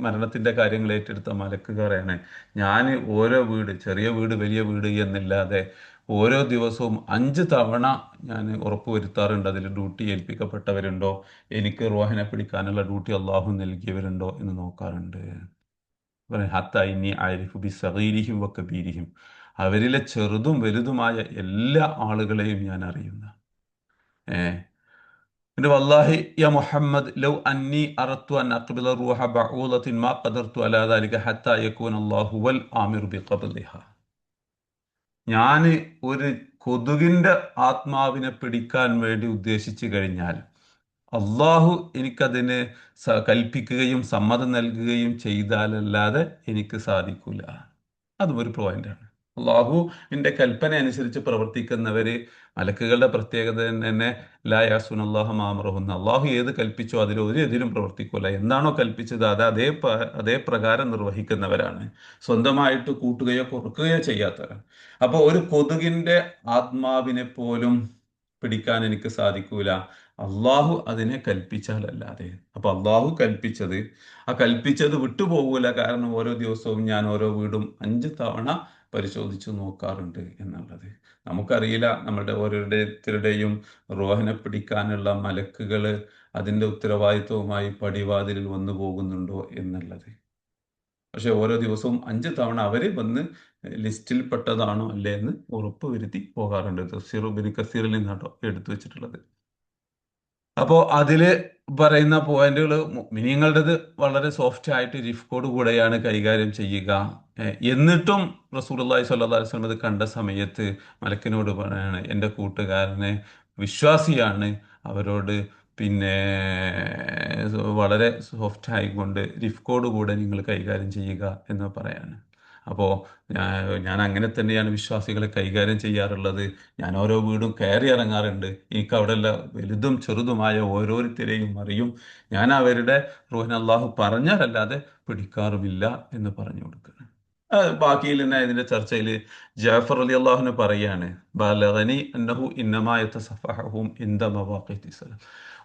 മരണത്തിൻ്റെ കാര്യങ്ങൾ ഏറ്റെടുത്ത മലക്കുകാരാണ്. ഞാൻ ഓരോ വീട്, ചെറിയ വീട് വലിയ വീട് എന്നില്ലാതെ ഓരോ ദിവസവും 5 തവണ ഞാൻ ഉറപ്പുവരുത്താറുണ്ട് അതിൽ ഡ്യൂട്ടി ഏൽപ്പിക്കപ്പെട്ടവരുണ്ടോ, എനിക്ക് റൂഹിനെ പിടിക്കാനുള്ള ഡ്യൂട്ടി അള്ളാഹു നൽകിയവരുണ്ടോ എന്ന് നോക്കാറുണ്ട്. ഹത്ത ഇനി ആരിഫു ബി സഗീരിഹിം വ കബീരിഹിം, അവരിലെ ചെറുതും വലുതുമായ എല്ലാ ആളുകളെയും ഞാൻ അറിയുന്ന. പിന്നെ വല്ലാഹി യാ മുഹമ്മദ് ലൗ അന്നി അറത്തു അൻ അഖ്ബില റൂഹ ബഊദത്തിൻ മാ ഖദർതു അലാ ദാലിക ഹത്താ യകൂന അല്ലാഹു വൽ ആമിറു ബിഖബ്ലിഹ, ഞാൻ ഒരു കൊതുകിൻ്റെ ആത്മാവിനെ പിടിക്കാൻ വേണ്ടി ഉദ്ദേശിച്ചു കഴിഞ്ഞാൽ അള്ളാഹു എനിക്കതിന് കൽപ്പിക്കുകയും സമ്മതം നൽകുകയും ചെയ്താലല്ലാതെ എനിക്ക് സാധിക്കൂല. അതും ഒരു പോയിന്റാണ്. അള്ളാഹുവിന്റെ കൽപ്പന അനുസരിച്ച് പ്രവർത്തിക്കുന്നവര്, മലക്കുകളുടെ പ്രത്യേകത തന്നെ ലാ യാസുനല്ലാഹ മാമറഹുന്ന, അള്ളാഹു ഏത് കൽപ്പിച്ചോ അതിൽ ഒരു എതിരും പ്രവർത്തിക്കൂല. എന്താണോ കൽപ്പിച്ചത് അത് അതേ പ്രകാരം നിർവഹിക്കുന്നവരാണ്. സ്വന്തമായിട്ട് കൂട്ടുകയോ കുറക്കുകയോ ചെയ്യാത്തവരാണ്. അപ്പൊ ഒരു കൊതുകിന്റെ ആത്മാവിനെ പോലും പിടിക്കാൻ എനിക്ക് സാധിക്കൂല, അള്ളാഹു അതിനെ കൽപ്പിച്ചാലല്ലാതെ. അപ്പൊ അള്ളാഹു കൽപ്പിച്ചത്, ആ കൽപ്പിച്ചത് വിട്ടുപോകൂല. കാരണം ഓരോ ദിവസവും ഞാൻ ഓരോ വീടും 5 തവണ പരിശോധിച്ചു നോക്കാറുണ്ട് എന്നുള്ളത്. നമുക്കറിയില്ല നമ്മളുടെ ഓരോരുത്തരുടെയും റൂഹിനെ പിടിക്കാനുള്ള മലക്കുകള് അതിന്റെ ഉത്തരവാദിത്വവുമായി പടിവാതിലിൽ വന്നു പോകുന്നുണ്ടോ എന്നുള്ളത്. പക്ഷെ ഓരോ ദിവസവും 5 തവണ അവര് വന്ന് ലിസ്റ്റിൽ പെട്ടതാണോ അല്ലേ എന്ന് ഉറപ്പ് വരുത്തി പോകാറുണ്ട്. തഫ്സീർ ഇബ്നു കസീറിൽ നിന്നാട്ടോ എടുത്തു വെച്ചിട്ടുള്ളത്. അപ്പോ അതില് പറയുന്ന പോയിന്റുകൾ മുഅ്മിനീങ്ങളുടേത് വളരെ സോഫ്റ്റ് ആയിട്ട് റിഫ്കോട് കൂടെയാണ് കൈകാര്യം ചെയ്യുക. എന്നിട്ടും റസൂലുള്ളാഹി സ്വല്ലല്ലാഹു അലൈഹി വസല്ലം ഇത് കണ്ട സമയത്ത് മലക്കിനോട് പറയാണ്, എൻ്റെ കൂട്ടുകാരനെ വിശ്വാസിയാണ്, അവരോട് പിന്നെ വളരെ സോഫ്റ്റ് ആയിക്കൊണ്ട് റിഫ്കോട് കൂടെ നിങ്ങൾ കൈകാര്യം ചെയ്യുക എന്ന് പറയാണ്. അപ്പോൾ ഞാൻ അങ്ങനെ തന്നെയാണ് വിശ്വാസികളെ കൈകാര്യം ചെയ്യാറുള്ളത്. ഞാൻ ഓരോ വീടും കയറി ഇറങ്ങാറുണ്ട്. എനിക്ക് അവിടെയുള്ള വലുതും ചെറുതുമായ ഓരോരുത്തരെയും അറിയും. ഞാൻ അവരുടെ റൂഹിനെ അല്ലാഹു പറഞ്ഞാലല്ലാതെ പിടിക്കാറുമില്ല എന്ന് പറഞ്ഞു കൊടുക്കുകയാണ്. ബാക്കിയിൽ തന്നെ ഇതിന്റെ ചർച്ചയിൽ ജാഫർ അലി അള്ളാഹുവിന് പറയാണ്, ബലഗനി അന്നഹു ഇന്നമാ യതസഫഹും ഇൻദ മവാഖിതി സലാം.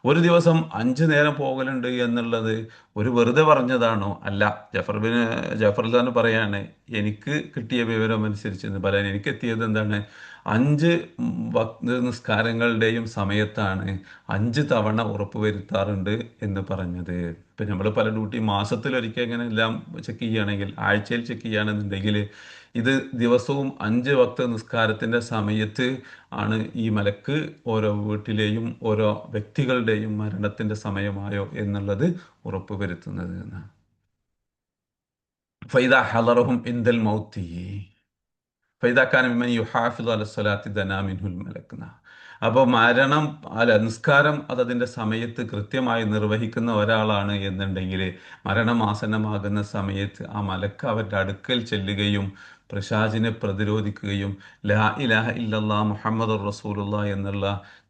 ഒരു ദിവസം 5 നേരം പോകലുണ്ട് എന്നുള്ളത് ഒരു വെറുതെ പറഞ്ഞതാണോ? അല്ല. ജാഫർ അലി പറയാണ്, എനിക്ക് കിട്ടിയ വിവരം അനുസരിച്ച് എന്ന് പറയാൻ എനിക്ക് എത്തിയത് എന്താണ്, 5 വക്ത് നിസ്കാരങ്ങളുടെയും സമയത്താണ് 5 തവണ ഉറപ്പുവരുത്താറുണ്ട് എന്ന് പറഞ്ഞത്. ഇപ്പം നമ്മൾ പല ഡ്യൂട്ടി മാസത്തിലൊരിക്കൽ ഇങ്ങനെ എല്ലാം ചെക്ക് ചെയ്യുകയാണെങ്കിൽ, ആഴ്ചയിൽ ചെക്ക് ചെയ്യുകയാണെന്നുണ്ടെങ്കിൽ, ഇത് ദിവസവും 5 വക്ത് നിസ്കാരത്തിന്റെ സമയത്ത് ആണ് ഈ മലക്ക് ഓരോ വീട്ടിലെയും ഓരോ വ്യക്തികളുടെയും മരണത്തിന്റെ സമയമായോ എന്നുള്ളത് ഉറപ്പുവരുത്തുന്നത് എന്നാണ്. ഫൈദ ഹളറഹും ഇന്ദൽ മൗത്തി ഫൈദാക്കാൻ യുഹാഫിദു അല സ്വലാത്തി ദനാമിൻഹുൽ മലക്ന. അപ്പോൾ മരണം അല്ല നിസ്കാരം അതതിൻ്റെ സമയത്ത് കൃത്യമായി നിർവഹിക്കുന്ന ഒരാളാണ് എന്നുണ്ടെങ്കിൽ, മരണമാസന്നമാകുന്ന സമയത്ത് ആ മലക്ക് അവരുടെ അടുക്കൽ ചെല്ലുകയും പിശാചിനെ പ്രതിരോധിക്കുകയും ലാ ഇലാഹ ഇല്ലല്ലാഹ് മുഹമ്മദുർ റസൂലുള്ളാഹ് എന്നുള്ള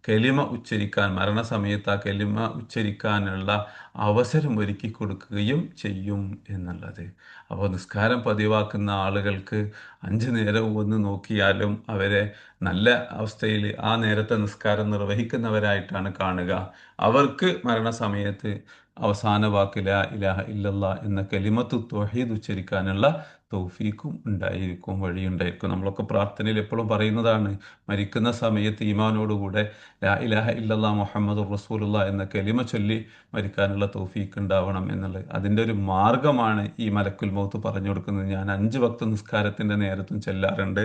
കലിമ ഉച്ചരിക്കാൻ, മരണസമയത്ത് ആ കലിമ ഉച്ചരിക്കാനുള്ള അവസരം ഒരുക്കി കൊടുക്കുകയും ചെയ്യും എന്നുള്ളത്. അപ്പോൾ നിസ്കാരം പതിവാക്കുന്ന ആളുകൾക്ക് 5 നേരവും ഒന്ന് നോക്കിയാലും അവരെ നല്ല അവസ്ഥയിൽ ആ നേരത്തെ നിസ്കാരം നിർവഹിക്കുന്നവരായിട്ടാണ് കാണുക. അവർക്ക് മരണസമയത്ത് അവസാന വാക്ക് ലാ ഇലാഹ ഇല്ലല്ലാ എന്ന കലിമത്തു തൗഹീദ് ഉച്ചരിക്കാനുള്ള തൗഫീഖും ഉണ്ടായിരിക്കും, വഴിയുണ്ടായിരിക്കും. നമ്മളൊക്കെ പ്രാർത്ഥനയിൽ എപ്പോഴും പറയുന്നതാണ്, മരിക്കുന്ന സമയത്ത് ഈമാനോടുകൂടെ ലാ ഇലാഹ ഇല്ലല്ലാ മുഹമ്മദുർ റസൂലുള്ളാഹ് എന്ന കലിമ ചൊല്ലി മരിക്കാനുള്ള തൗഫീഖ് ഉണ്ടാവണം എന്നുള്ളത്. അതിൻ്റെ ഒരു മാർഗമാണ് ഈ മലക്കുൽ മൗത്ത് പറഞ്ഞു കൊടുക്കുന്നത്. ഞാൻ 5 വക്ത് നിസ്കാരത്തിന്റെ നേരത്തും ചെല്ലാറുണ്ട്,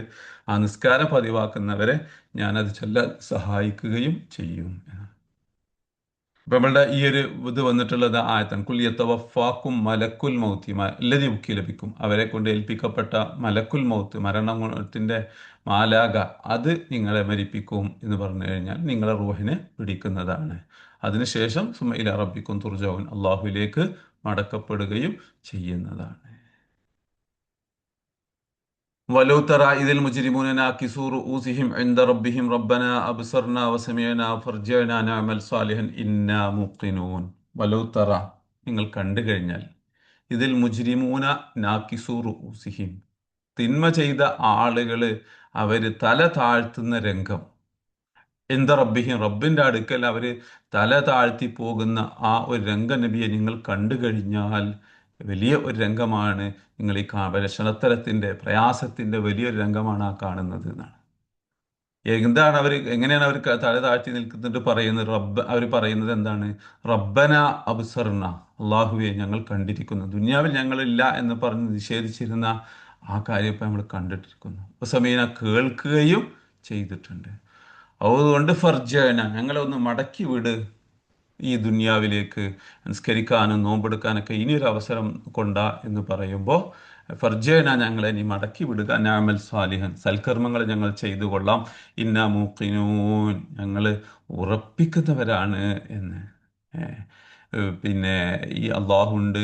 ആ നിസ്കാരം പതിവാക്കുന്നവരെ ഞാനത് ചൊല്ലാൻ സഹായിക്കുകയും ചെയ്യും. ഇപ്പൊ നമ്മളുടെ ഈ ഒരു ഇത് വന്നിട്ടുള്ളത് ആയത്താണ്, കുൽ യതവഫാക്കും മലക്കുൽ മൗത്തി അല്ലദീ വുക്കില ബിക്കും, അവരെ കൊണ്ട് ഏൽപ്പിക്കപ്പെട്ട മലക്കുൽ മൗത്ത്, മരണത്തിന്റെ മാലാക, അത് നിങ്ങളെ മരിപ്പിക്കും എന്ന് പറഞ്ഞു കഴിഞ്ഞാൽ നിങ്ങളെ റൂഹിനെ പിടിക്കുന്നതാണ്. അതിനുശേഷം സുമ്മ ഇലാ റബ്ബിക്കും തുർജഊൻ, അള്ളാഹുവിലേക്ക് മടക്കപ്പെടുകയും ചെയ്യുന്നതാണ്. വലൗ തറാ ഇദിൽ മുജ്രിമൂന നാകിസൂ റൂസിഹിം ഇൻദ റബ്ബിഹിം റബ്ബനാ അബ്സർനാ വസമിഅനാ ഫർജിഅനാ നഅമൽ സാലിഹൻ ഇന്നാ മുഖിനൂൻ. വലൗ തറ, നിങ്ങൾ കണ്ടു കഴിഞ്ഞാൽ, ഇതിൽ മുജ്രിമൂന നാകിസൂ റൂസിഹിം, തിന്മ ചെയ്ത ആളുകള് അവര് തല താഴ്ത്തുന്ന രംഗം, ഇന്ദ റബ്ബിഹിം, റബ്ബിന്റെ അടുക്കൽ അവര് തല താഴ്ത്തി പോകുന്ന ആ ഒരു രംഗം നബിയെ നിങ്ങൾ കണ്ടു കഴിഞ്ഞാൽ, വലിയ ഒരു രംഗമാണ്. നിങ്ങൾ ഈ ക്ഷണത്തരത്തിന്റെ പ്രയാസത്തിന്റെ വലിയൊരു രംഗമാണ് ആ കാണുന്നത് എന്നാണ്. എന്താണ് അവർ, എങ്ങനെയാണ് അവർ തല താഴ്ത്തി നിൽക്കുന്നുണ്ട് പറയുന്നത്? അവർ പറയുന്നത് എന്താണ്? റബ്ബന അബ്സർന, അള്ളാഹുവെ ഞങ്ങൾ കണ്ടിരിക്കുന്നു. ദുനിയാവിൽ ഞങ്ങളില്ല എന്ന് പറഞ്ഞ് നിഷേധിച്ചിരുന്ന ആ കാര്യം ഇപ്പം നമ്മൾ കണ്ടിട്ടിരിക്കുന്നു. സമീന കേൾക്കുകയും ചെയ്തിട്ടുണ്ട്. അതുകൊണ്ട് ഫർജന, ഞങ്ങളെ ഒന്ന് മടക്കി വിട് ഈ ദുനിയാവിലേക്ക്, നിസ്കരിക്കാനും നോമ്പെടുക്കാനൊക്കെ ഇനിയൊരു അവസരം കൊണ്ടാ എന്ന് പറയുമ്പോൾ, ഫർജന, ഞങ്ങളെ നീ മടക്കി വിടുക, നഅമൽ സാലിഹൻ, സൽക്കർമ്മങ്ങൾ ഞങ്ങൾ ചെയ്തു കൊള്ളാം, ഇന്നാ മൂഖിനൂൻ, ഞങ്ങൾ ഉറപ്പിക്കുന്നവരാണ് എന്ന്. ഏഹ് പിന്നെ ഈ അള്ളാഹുണ്ട്,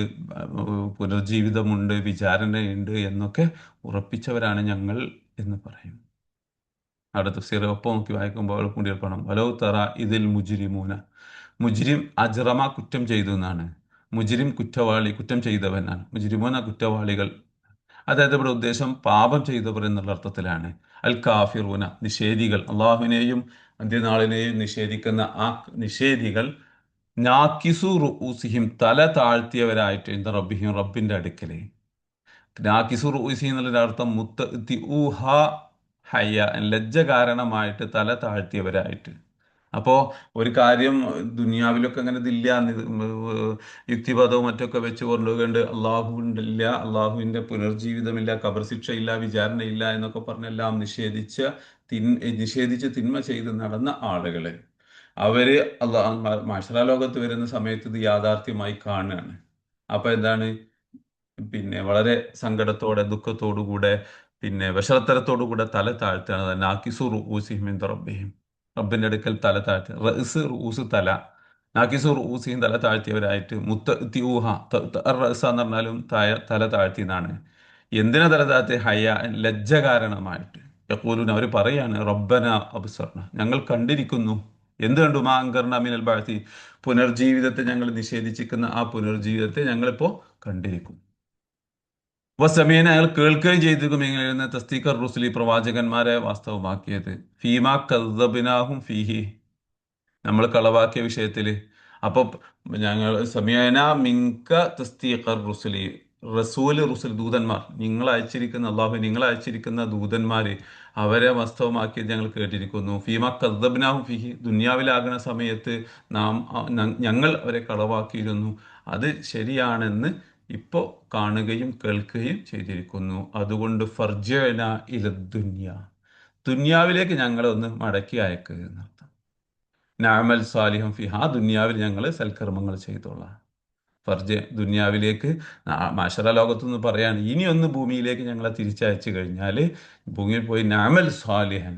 പുനർജീവിതമുണ്ട്, വിചാരണയുണ്ട് എന്നൊക്കെ ഉറപ്പിച്ചവരാണ് ഞങ്ങൾ എന്ന് പറയും. അവിടെ തഫ്സീർ ഒപ്പം നോക്കി വായിക്കുമ്പോൾ കൂടി പണം വലോ തറ ഇതിൽ മുജിരിമൂന. മുജിരിം അജ്റമ കുറ്റം ചെയ്തു എന്നാണ്. മുജിരിം കുറ്റവാളി, കുറ്റം ചെയ്തവനാണ്. മുജിരിമൂന കുറ്റവാളികൾ. അതായത് ഇവിടെ ഉദ്ദേശം പാപം ചെയ്തവർ എന്നുള്ള അർത്ഥത്തിലാണ്. അൽ കാഫിറൂന നിഷേധികൾ, അള്ളാഹുവിനെയും അന്ത്യനാളിനെയും നിഷേധിക്കുന്ന ആ നിഷേധികൾ നാക്കിസു റുഊസിഹിം തല താഴ്ത്തിയവരായിട്ട് ഇന്ത റബ്ബിഹിം റബ്ബിന്റെ അടുക്കല്. നാക്കിസു റുഊസി എന്നുള്ള അർത്ഥം മുത്തഊഹ ഹയ്യ, ലജ്ജ കാരണമായിട്ട് തല താഴ്ത്തിയവരായിട്ട്. അപ്പോൾ ഒരു കാര്യം ദുനിയാവിലൊക്കെ അങ്ങനെ ഇതില്ല, യുക്തിപദവും മറ്റൊക്കെ വെച്ച് കൊണ്ടുപോകേണ്ട, അള്ളാഹു ഇല്ല, അള്ളാഹുവിൻ്റെ പുനർജീവിതമില്ല, ഖബർ ശിക്ഷയില്ല, വിചാരണയില്ല എന്നൊക്കെ പറഞ്ഞെല്ലാം നിഷേധിച്ച് തിന്മ ചെയ്ത് നടന്ന ആളുകള് അവര് മാഷറ ലോകത്ത് വരുന്ന സമയത്ത് ഇത് യാഥാർത്ഥ്യമായി കാണുകയാണ്. അപ്പൊ എന്താണ്, പിന്നെ വളരെ സങ്കടത്തോടെ ദുഃഖത്തോടുകൂടെ പിന്നെ വിഷത്തരത്തോടുകൂടെ തല താഴ്ത്തുകയാണ്. നാക്കിസു റൂസിഹിം മിൻ റബ്ബിഹിം, റബ്ബിന്റെ അടുക്കൽ തല താഴ്ത്തി. റസ് റൂസ് തല, നാക്കിസു റൂസിഹിം തല താഴ്ത്തിയവരായിട്ട് മുത്തഊഹ റസ് എന്ന് പറഞ്ഞാലും തല താഴ്ത്തി എന്നാണ്. എന്തിനാ തല താഴ്ത്തി? ഹയ ലജ്ജ കാരണമായിട്ട്. യഖൂലൂൻ അവർ പറയാണ് റബ്ബന അബ്സർന, ഞങ്ങൾ കണ്ടിരിക്കുന്നു. എന്ത് കണ്ടു? മാ അൻകർന മിനൽ ബഅസി, പുനർജീവിതത്തെ ഞങ്ങൾ നിഷേധിച്ചിരിക്കുന്ന ആ പുനർജീവിതത്തെ ഞങ്ങളിപ്പോ കണ്ടിരിക്കും. വസമീന അയാൾ കേൾക്കുകയും ചെയ്തിരിക്കും എങ്ങനെയായിരുന്നു തസ്തീഖർ റുസുലി, പ്രവാചകന്മാരെ വാസ്തവമാക്കിയത്. ഫീമാ കദ്ദബ്നാഹും ഫീഹി, നമ്മൾ കളവാക്കിയ വിഷയത്തില്. അപ്പൊ ഞങ്ങൾ സമീന മിങ്ക തസ്തീഖർ റുസുലി, റുസുൽ ദൂതന്മാർ, നിങ്ങൾ അയച്ചിരിക്കുന്ന അള്ളാഹു നിങ്ങൾ അയച്ചിരിക്കുന്ന ദൂതന്മാര് അവരെ വാസ്തവമാക്കിയത് ഞങ്ങൾ കേട്ടിരിക്കുന്നു. ഫീമാ കദ്ദബ്നാഹും ഫീഹി, ദുന്യാവിലാകുന്ന സമയത്ത് ഞങ്ങൾ അവരെ കളവാക്കിയിരുന്നു, അത് ശരിയാണെന്ന് ഇപ്പോൾ കാണുകയും കേൾക്കുകയും ചെയ്തിരിക്കുന്നു. അതുകൊണ്ട് ഫർജന ഇല ദുന്യ, ദുന്യാവിലേക്ക് ഞങ്ങളെ ഒന്ന് മടക്കി അയക്കുക എന്നർത്ഥം. നഅമൽ സാലിഹം ഫിഹ, ആ ദുന്യാവിൽ ഞങ്ങൾ സൽക്കർമ്മങ്ങൾ ചെയ്തോളാം. ഫർജ ദുന്യാവിലേക്ക്, മാഷറ ലോകത്തുനിന്ന് പറയാണ് ഇനി ഒന്ന് ഭൂമിയിലേക്ക് ഞങ്ങളെ തിരിച്ചയച്ചു കഴിഞ്ഞാൽ ഭൂമിയിൽ പോയി നഅമൽ സാലിഹൻ,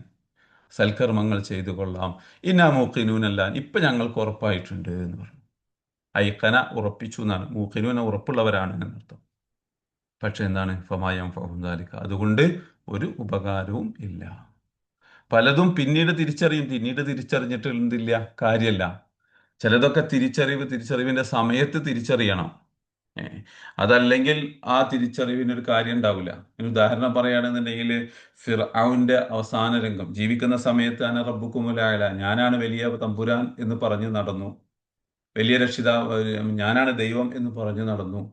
സൽക്കർമ്മങ്ങൾ ചെയ്തു കൊള്ളാം. ഇന്നാ മൂഖിനൂനല്ല, ഇപ്പൊ ഞങ്ങൾക്ക് ഉറപ്പായിട്ടുണ്ട് എന്ന് പറഞ്ഞു. ഐക്കന ഉറപ്പിച്ചു എന്നാണ്, മൂഖിനൂന ഉറപ്പുള്ളവരാണ് എന്നർത്ഥം. പക്ഷെ എന്താണ് ഫമായം ഫഹുദാലിക, അതുകൊണ്ട് ഒരു ഉപകാരവും ഇല്ല. പലതും പിന്നീട് തിരിച്ചറിയും, പിന്നീട് തിരിച്ചറിഞ്ഞിട്ട് എന്തില്ല, കാര്യമല്ല. ചിലതൊക്കെ തിരിച്ചറിവിന്റെ സമയത്ത് തിരിച്ചറിയണം. ഏ, അതല്ലെങ്കിൽ ആ തിരിച്ചറിവിനൊരു കാര്യം ഉണ്ടാവില്ല. ഒരു ഉദാഹരണം പറയുകയാണെന്നുണ്ടെങ്കിൽ ഫിർഔന്റെ അവസാന രംഗം, ജീവിക്കുന്ന സമയത്ത് അന റബ്ബുക്കുമുൽ അഅല, ഞാനാണ് വലിയ തമ്പുരാൻ എന്ന് പറഞ്ഞു നടന്നു, വലിയ രക്ഷിതാവ് ഞാനാണ് ദൈവം എന്ന് പറഞ്ഞു നടന്നു.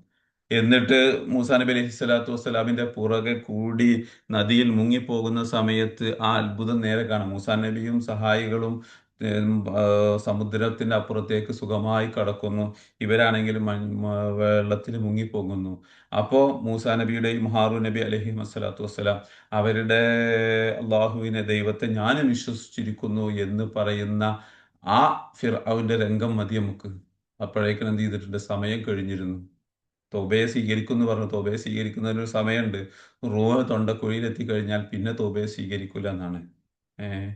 എന്നിട്ട് മൂസാ നബി അലൈഹി സ്വലാത്തു വസ്സലാമിന്റെ പുറകെ കൂടി നദിയിൽ മുങ്ങിപ്പോകുന്ന സമയത്ത് ആ അത്ഭുതം നേരെ കാണാം. മൂസാ നബിയും സഹായികളും സമുദ്രത്തിന്റെ അപ്പുറത്തേക്ക് സുഖമായി കടക്കുന്നു, ഇവരാണെങ്കിലും വെള്ളത്തിൽ മുങ്ങിപ്പോകുന്നു. അപ്പോ മൂസാ നബിയുടെയും ഹാറൂൻ നബി അലൈഹി വസ്സലാത്തു വസ്സലാം അവരുടെ അള്ളാഹുവിനെ, ദൈവത്തെ ഞാനും വിശ്വസിച്ചിരിക്കുന്നു എന്ന് പറയുന്ന ആ ഫിർഔന്റെ രംഗം മതി നമുക്ക്. അപ്പോഴേക്കും എന്ത് ചെയ്തിട്ടുണ്ട്, സമയം കഴിഞ്ഞിരുന്നു. തോബയെ സ്വീകരിക്കും എന്ന് പറഞ്ഞു. തോബയെ സ്വീകരിക്കുന്നതിന് ഒരു സമയമുണ്ട്. റൂഹ് തൊണ്ടക്കുഴിയിൽ എത്തിക്കഴിഞ്ഞാൽ പിന്നെ തോബയെ സ്വീകരിക്കൂല എന്നാണ്. ഏഹ്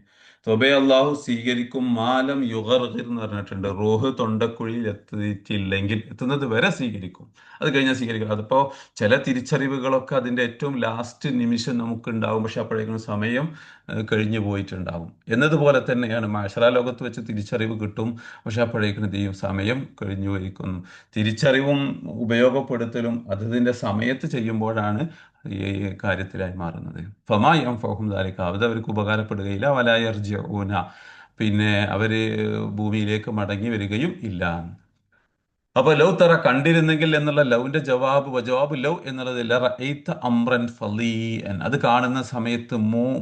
തോബയെ അള്ളാഹു സ്വീകരിക്കും മാലം യുഗർഹിർ എന്ന് പറഞ്ഞിട്ടുണ്ട്. റൂഹ് തൊണ്ടക്കുഴിയിൽ എത്തിയിട്ടില്ലെങ്കിൽ, എത്തുന്നത് വരെ സ്വീകരിക്കും, അത് കഴിഞ്ഞാൽ സ്വീകരിക്കും. അതിപ്പോ ചില തിരിച്ചറിവുകളൊക്കെ അതിന്റെ ഏറ്റവും ലാസ്റ്റ് നിമിഷം നമുക്ക് ഉണ്ടാവും, പക്ഷെ അപ്പോഴേക്കും സമയം കഴിഞ്ഞു പോയിട്ടുണ്ടാവും. എന്നതുപോലെ തന്നെയാണ് മാഷറ ലോകത്ത് വെച്ച് തിരിച്ചറിവ് കിട്ടും, പക്ഷെ അപ്പോഴേക്കും എന്ത് ചെയ്യും, സമയം കഴിഞ്ഞു പോയിരിക്കുന്നു. തിരിച്ചറിവും ഉപയോഗപ്പെടുത്തലും അതിന്റെ സമയത്ത് ചെയ്യുമ്പോഴാണ് ഈ കാര്യത്തിലായി മാറുന്നത്. ഫമായം ഫഹും ദാലിക, അത് അവർക്ക് ഉപകാരപ്പെടുകയില്ല. വലായർജിഊന, പിന്നെ അവര് ഭൂമിയിലേക്ക് മടങ്ങി വരികയും ഇല്ല. അപ്പൊ ലൗ തറ കണ്ടിരുന്നെങ്കിൽ എന്നുള്ള ലൗവിന്റെ ജവാബ് ലൗ എന്നുള്ളതില്ല. റഅയ്ത അംറൻ ഫളീഅൻ, അത് കാണുന്ന സമയത്ത്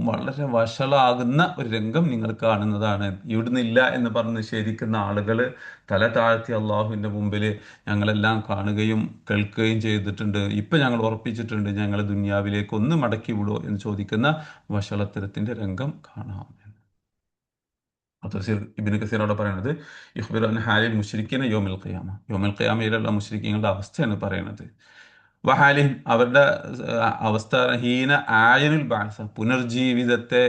വളരെ വഷളാകുന്ന ഒരു രംഗം നിങ്ങൾ കാണുന്നതാണ്. ഇവിടുന്നില്ല എന്ന് പറഞ്ഞ് നിഷേധിക്കുന്ന ആളുകൾ തല താഴ്ത്തി അള്ളാഹുവിന്റെ മുമ്പിൽ ഞങ്ങളെല്ലാം കാണുകയും കേൾക്കുകയും ചെയ്തിട്ടുണ്ട്, ഇപ്പൊ ഞങ്ങൾ ഉറപ്പിച്ചിട്ടുണ്ട്, ഞങ്ങൾ ദുനിയാവിലേക്ക് ഒന്ന് മടക്കി വിടുമോ എന്ന് ചോദിക്കുന്ന വഷളത്തരത്തിന്റെ രംഗം കാണാം. തഫ്സീർ ഇബ്നു കസീറോടെ പറയുന്നത് ഇഖ്ബിറു അൻ ഹാലിൽ മുശ്രിക്കീന യൗമിൽ ഖിയാമ, യൗമിൽ ഖിയാമയിലുള്ള മുശ്രിക്കീങ്ങളുടെ അവസ്ഥയാണ് പറയുന്നത്. വഹാലിൻ അവരുടെ അവസ്ഥ ഹീന ആയനുൽ ബാസ പുനർജീവിതത്തെ